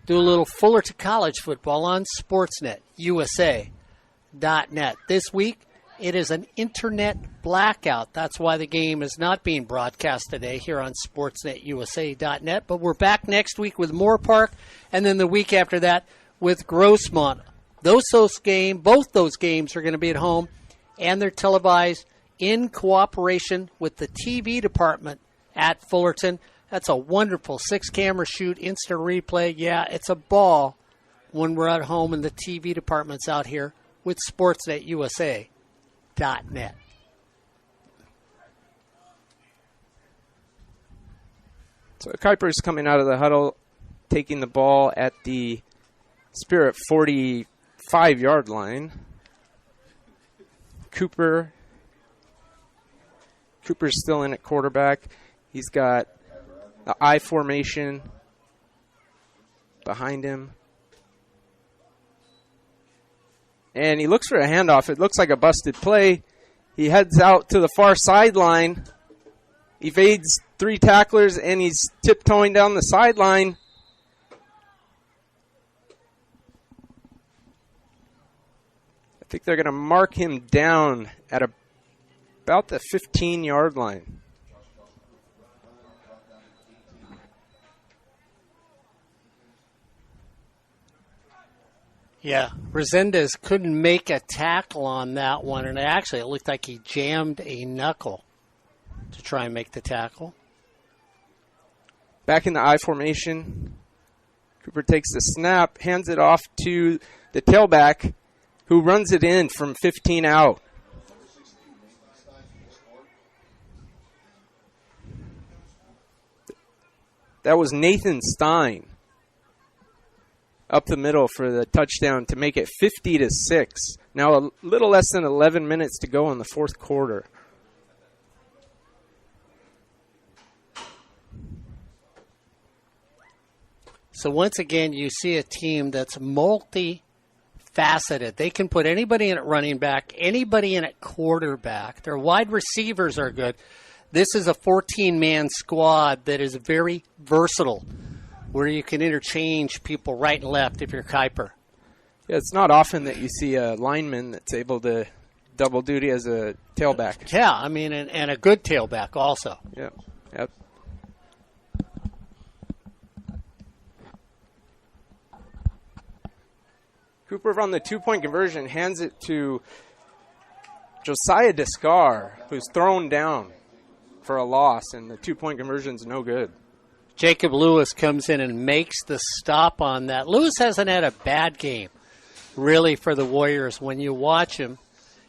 do a little Fullerton College football on sportsnetusa.net. This week, it is an internet blackout. That's why the game is not being broadcast today here on sportsnetusa.net. But we're back next week with Moore Park, and then the week after that with Grossmont. Both those games are going to be at home, and they're televised in cooperation with the TV department at Fullerton. That's a wonderful 6-camera shoot, instant replay. Yeah, it's a ball when we're at home and the TV department's out here with sportsnetusa.net. So Kyper's coming out of the huddle, taking the ball at the Spirit 45-yard line. Kuyper's still in at quarterback. He's got the I formation behind him. And he looks for a handoff. It looks like a busted play. He heads out to the far sideline, evades 3 tacklers, and he's tiptoeing down the sideline. I think they're going to mark him down at about the 15-yard line. Yeah, Resendez couldn't make a tackle on that one, and it looked like he jammed a knuckle to try and make the tackle. Back in the I formation, Kuyper takes the snap, hands it off to the tailback, who runs it in from 15 out. That was Nathan Stein up the middle for the touchdown to make it 50-6. Now a little less than 11 minutes to go in the fourth quarter. So once again, you see a team that's multi-faceted. They can put anybody in at running back, anybody in at quarterback. Their wide receivers are good. This is a 14-man squad that is very versatile, where you can interchange people right and left if you're Kyper. Yeah, it's not often that you see a lineman that's able to double duty as a tailback. Yeah, I mean, and a good tailback also. Yep. Kuyper on the 2-point conversion hands it to Josiah Descar, who's thrown down for a loss, and the 2-point conversion's no good. Jacob Lewis comes in and makes the stop on that. Lewis hasn't had a bad game, really, for the Warriors when you watch him.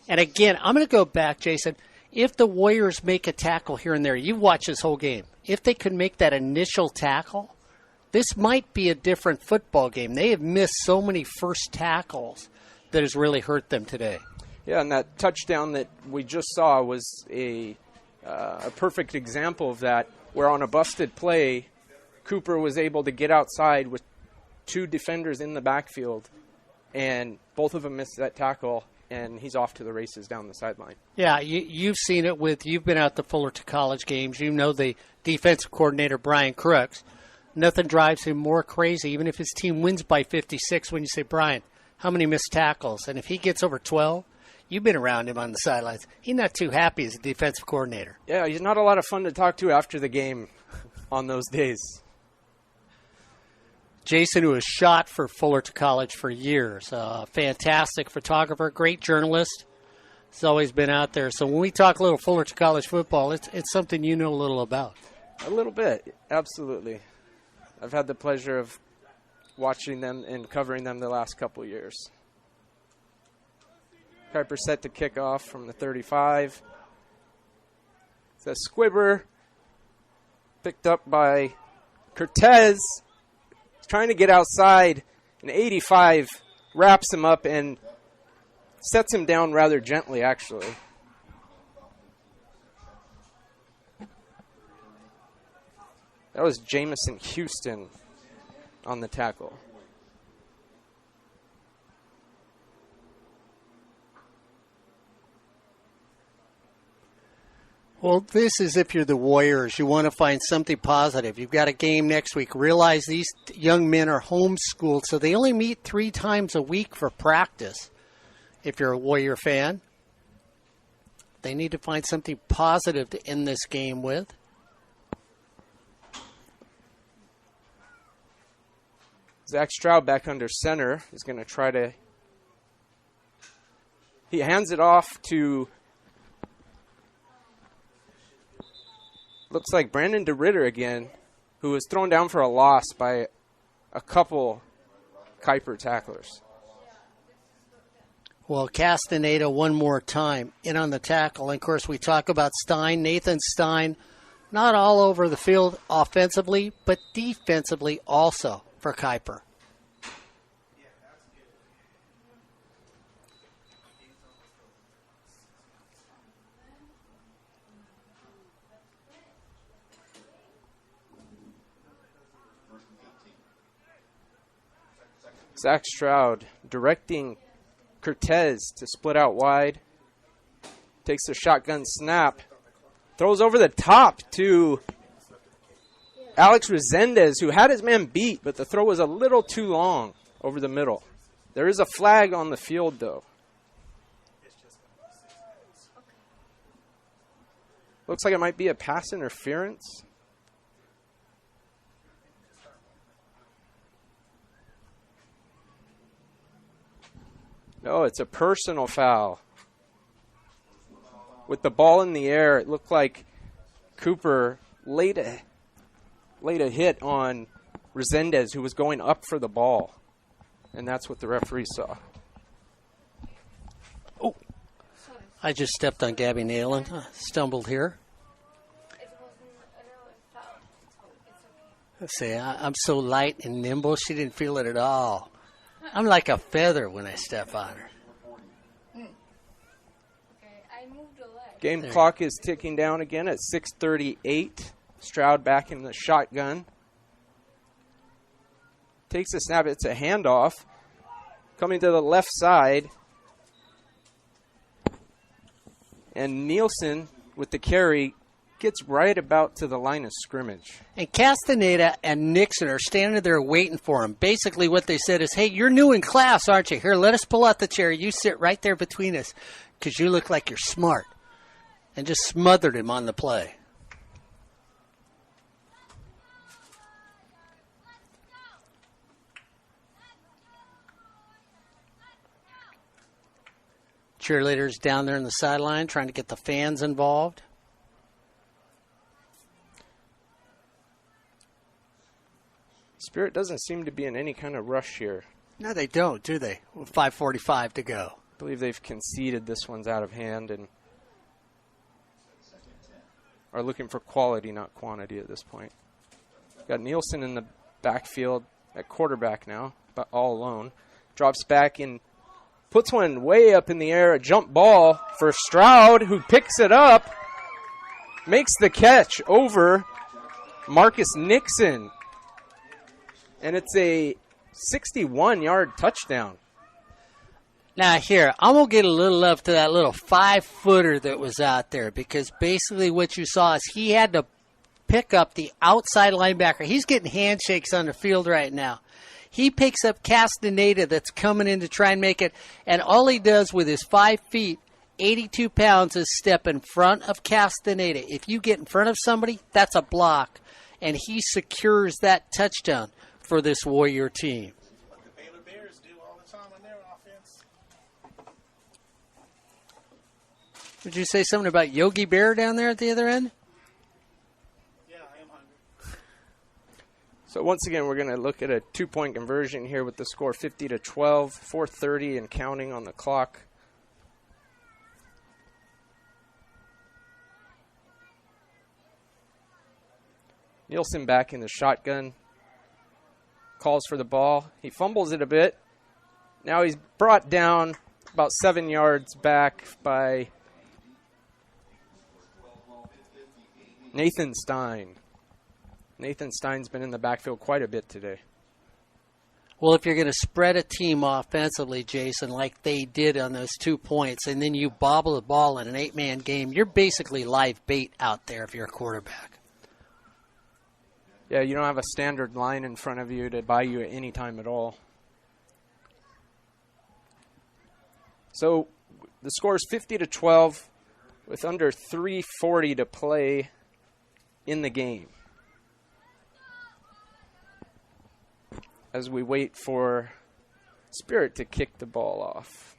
And again, I'm going to go back, Jason. If the Warriors make a tackle here and there, you watch this whole game. If they could make that initial tackle, this might be a different football game. They have missed so many first tackles that has really hurt them today. Yeah, and that touchdown that we just saw was a perfect example of that, where on a busted play, Kuyper was able to get outside with 2 defenders in the backfield, and both of them missed that tackle, and he's off to the races down the sideline. Yeah, you've seen it you've been out to Fullerton College games. You know the defensive coordinator, Brian Crooks. Nothing drives him more crazy, even if his team wins by 56, when you say, Brian, how many missed tackles? And if he gets over 12, you've been around him on the sidelines. He's not too happy as a defensive coordinator. Yeah, he's not a lot of fun to talk to after the game on those days. Jason, who has shot for Fullerton College for years, fantastic photographer, great journalist. He's always been out there. So when we talk a little Fullerton College football, it's something you know a little about. A little bit, absolutely. I've had the pleasure of watching them and covering them the last couple years. Kyper set to kick off from the 35. It's a squibber picked up by Cortez. He's trying to get outside. An 85 wraps him up and sets him down rather gently, actually. That was Jamison Houston on the tackle. Well, this is if you're the Warriors. You want to find something positive. You've got a game next week. Realize these young men are homeschooled, so they only meet 3 times a week for practice. If you're a Warrior fan, they need to find something positive to end this game with. Zach Stroud back under center is going to try to... He hands it off to... Looks like Brandon DeRitter again, who was thrown down for a loss by a couple Kyper tacklers. Well, Castaneda one more time in on the tackle. And, of course, we talk about Stein, Nathan Stein, not all over the field offensively, but defensively also for Kyper. Zach Stroud directing Cortez to split out wide. Takes a shotgun snap. Throws over the top to Alex Resendez, who had his man beat, but the throw was a little too long over the middle. There is a flag on the field, though. Looks like it might be a pass interference. No, it's a personal foul. With the ball in the air, it looked like Kuyper laid a hit on Resendez, who was going up for the ball. And that's what the referee saw. Oh, I just stepped on Gabby Neyland. Stumbled here. Let's see, I'm so light and nimble, she didn't feel it at all. I'm like a feather when I step on her. Game clock is ticking down again at 6:38. Stroud back in the shotgun. Takes a snap. It's a handoff. Coming to the left side. And Nielsen with the carry gets right about to the line of scrimmage. And Castaneda and Nixon are standing there waiting for him. Basically what they said is, hey, you're new in class, aren't you? Here, let us pull out the chair. You sit right there between us because you look like you're smart. And just smothered him on the play. Cheerleaders down there in the sideline trying to get the fans involved. Spirit doesn't seem to be in any kind of rush here. No, they don't, do they? With 5:45 to go. I believe they've conceded this one's out of hand and are looking for quality, not quantity at this point. Got Nielsen in the backfield at quarterback now, but all alone. Drops back and puts one way up in the air, a jump ball for Stroud, who picks it up, makes the catch over Marcus Nixon. And it's a 61-yard touchdown. Now here, I'm going to get a little love to that little 5-footer that was out there because basically what you saw is he had to pick up the outside linebacker. He's getting handshakes on the field right now. He picks up Castaneda that's coming in to try and make it, and all he does with his 5 feet, 82 pounds, is step in front of Castaneda. If you get in front of somebody, that's a block, and he secures that touchdown for this Warrior team. What the Baylor Bears do all the time on their offense. Did you say something about Yogi Bear down there at the other end? Yeah, I am hungry. So once again, we're going to look at a 2-point conversion here with the score 50-12, 4:30 and counting on the clock. Nielsen back in the shotgun. Calls for the ball. He fumbles it a bit. Now he's brought down about 7 yards back by Nathan Stein. Nathan Stein's been in the backfield quite a bit today. Well, if you're going to spread a team offensively, Jason, like they did on those 2 points, and then you bobble the ball in an 8-man game, you're basically live bait out there if you're a quarterback. Yeah, you don't have a standard line in front of you to buy you at any time at all. So the score is 50-12 with under 3:40 to play in the game. As we wait for Spirit to kick the ball off.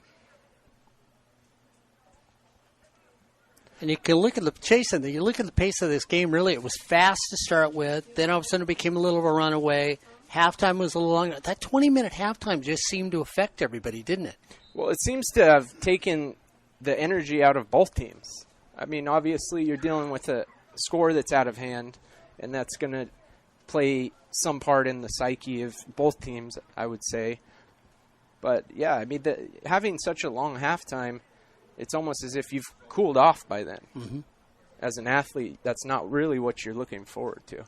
And you can look at the Jason, you look at the pace of this game, really, it was fast to start with. Then all of a sudden it became a little of a runaway. Halftime was a little longer. That 20-minute halftime just seemed to affect everybody, didn't it? Well, it seems to have taken the energy out of both teams. I mean, obviously you're dealing with a score that's out of hand, and that's going to play some part in the psyche of both teams, I would say. But, yeah, I mean, having such a long halftime, it's almost as if you've cooled off by then. Mm-hmm. As an athlete, that's not really what you're looking forward to.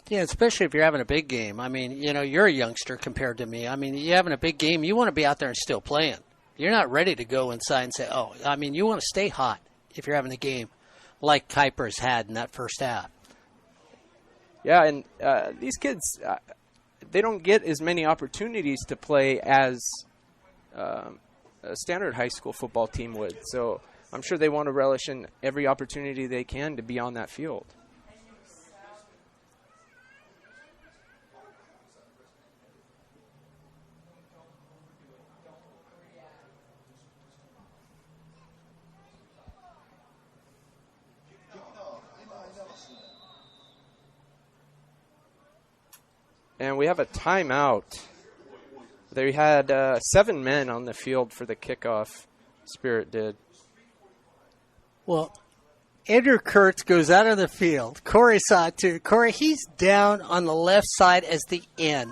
Yeah, especially if you're having a big game. I mean, you know, you're a youngster compared to me. I mean, you're having a big game, you want to be out there and still playing. You're not ready to go inside and say, oh, I mean, you want to stay hot if you're having a game like Kyper's had in that first half. Yeah, and these kids, they don't get as many opportunities to play as a standard high school football team would. So I'm sure they want to relish in every opportunity they can to be on that field. And we have a timeout. They had 7 men on the field for the kickoff. Spirit did. Well, Andrew Kurtz goes out of the field. Corey saw it too. Corey, he's down on the left side as the end,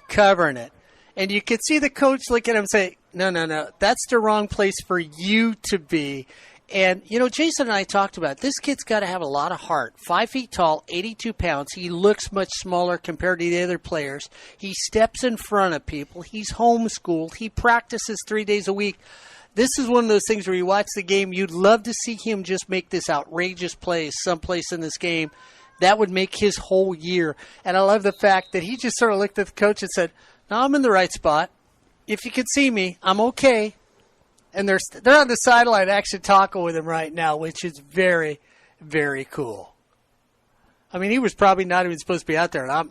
covering it. And you could see the coach look at him and say, no, that's the wrong place for you to be. And, you know, Jason and I talked about it. This kid's got to have a lot of heart. 5 feet tall, 82 pounds. He looks much smaller compared to the other players. He steps in front of people. He's homeschooled. He practices 3 days a week. This is one of those things where you watch the game, you'd love to see him just make this outrageous play someplace in this game. That would make his whole year. And I love the fact that he just sort of looked at the coach and said, no, I'm in the right spot. If you can see me, I'm okay. And they're on the sideline actually talking with him right now, which is very, very cool. I mean, he was probably not even supposed to be out there, and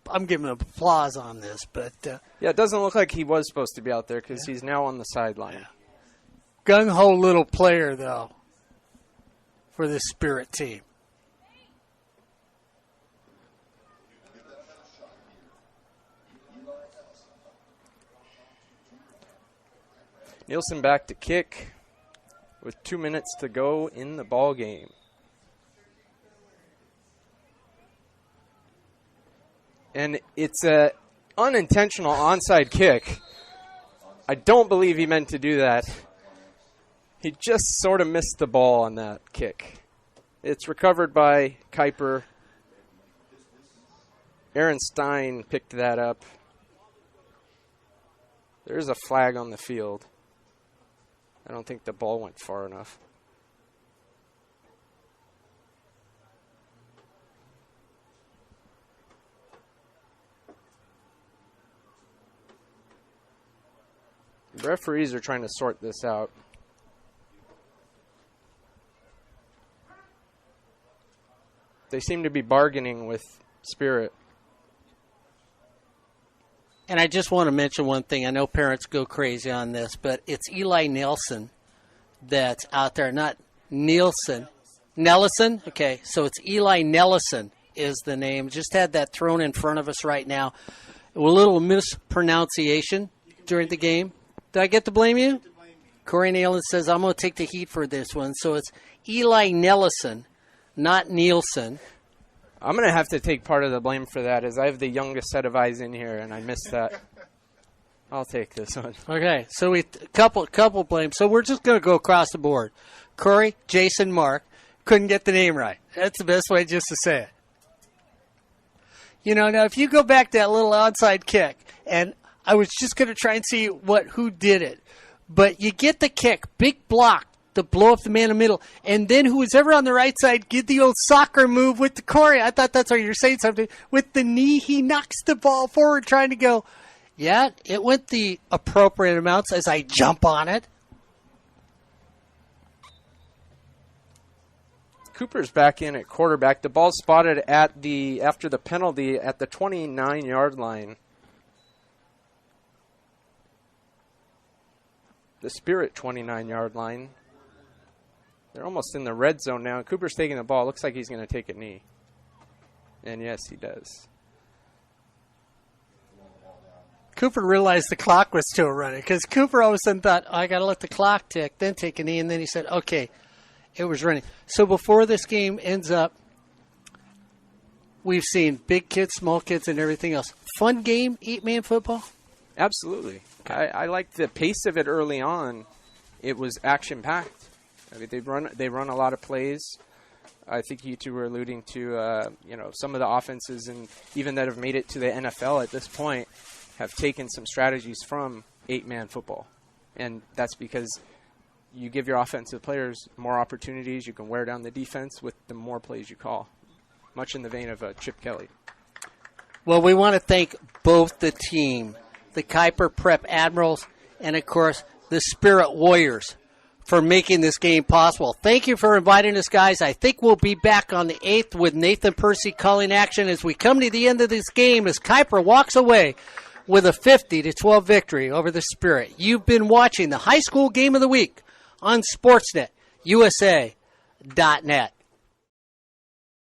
I'm giving him applause on this. But yeah, it doesn't look like he was supposed to be out there because he's now on the sideline. Yeah. Gung-ho little player, though, for this Spirit team. Nielsen back to kick with 2 minutes to go in the ball game. And it's an unintentional onside kick. I don't believe he meant to do that. He just sort of missed the ball on that kick. It's recovered by Kyper. Aaron Stein picked that up. There's a flag on the field. I don't think the ball went far enough. The referees are trying to sort this out. They seem to be bargaining with Spirit. And I just want to mention one thing. I know parents go crazy on this, but it's Eli Nelson that's out there, not Nielsen. Nellison? Okay, so it's Eli Nellison is the name. Just had that thrown in front of us right now. A little mispronunciation during the game. Did I get to blame you? Corey Neyland says, I'm going to take the heat for this one. So it's Eli Nellison, not Nielsen. I'm going to have to take part of the blame for that, as I have the youngest set of eyes in here, and I missed that. I'll take this one. Okay, so we couple blame. So we're just going to go across the board. Corey, Jason, Mark couldn't get the name right. That's the best way just to say it. Now if you go back to that little onside kick, and I was just going to try and see who did it, but you get the kick, big block to blow up the man in the middle, and then who's ever on the right side get the old soccer move with the Corey. I thought that's what you're saying something. With the knee, he knocks the ball forward trying to go. Yeah, it went the appropriate amounts as I jump on it. Cooper's back in at quarterback. The ball's spotted after the penalty at the 29-yard line. The Spirit 29-yard line. They're almost in the red zone now. Cooper's taking the ball. Looks like he's going to take a knee. And yes, he does. Cooper realized the clock was still running because Cooper all of a sudden thought, I got to let the clock tick, then take a knee, and then he said, okay, it was running. So before this game ends up, we've seen big kids, small kids, and everything else. Fun game, 8-man football? Absolutely. I liked the pace of it early on. It was action-packed. I mean, they run a lot of plays. I think you two were alluding to, some of the offenses and even that have made it to the NFL at this point have taken some strategies from 8-man football. And that's because you give your offensive players more opportunities. You can wear down the defense with the more plays you call, much in the vein of Chip Kelly. Well, we want to thank both the team, the Kyper Prep Admirals, and, of course, the Spirit Warriors for making this game possible. Thank you for inviting us, guys. I think we'll be back on the 8th with Nathan Percy calling action as we come to the end of this game as Kyper walks away with a 50-12 victory over the Spirit. You've been watching the High School Game of the Week on Sportsnet USA.net.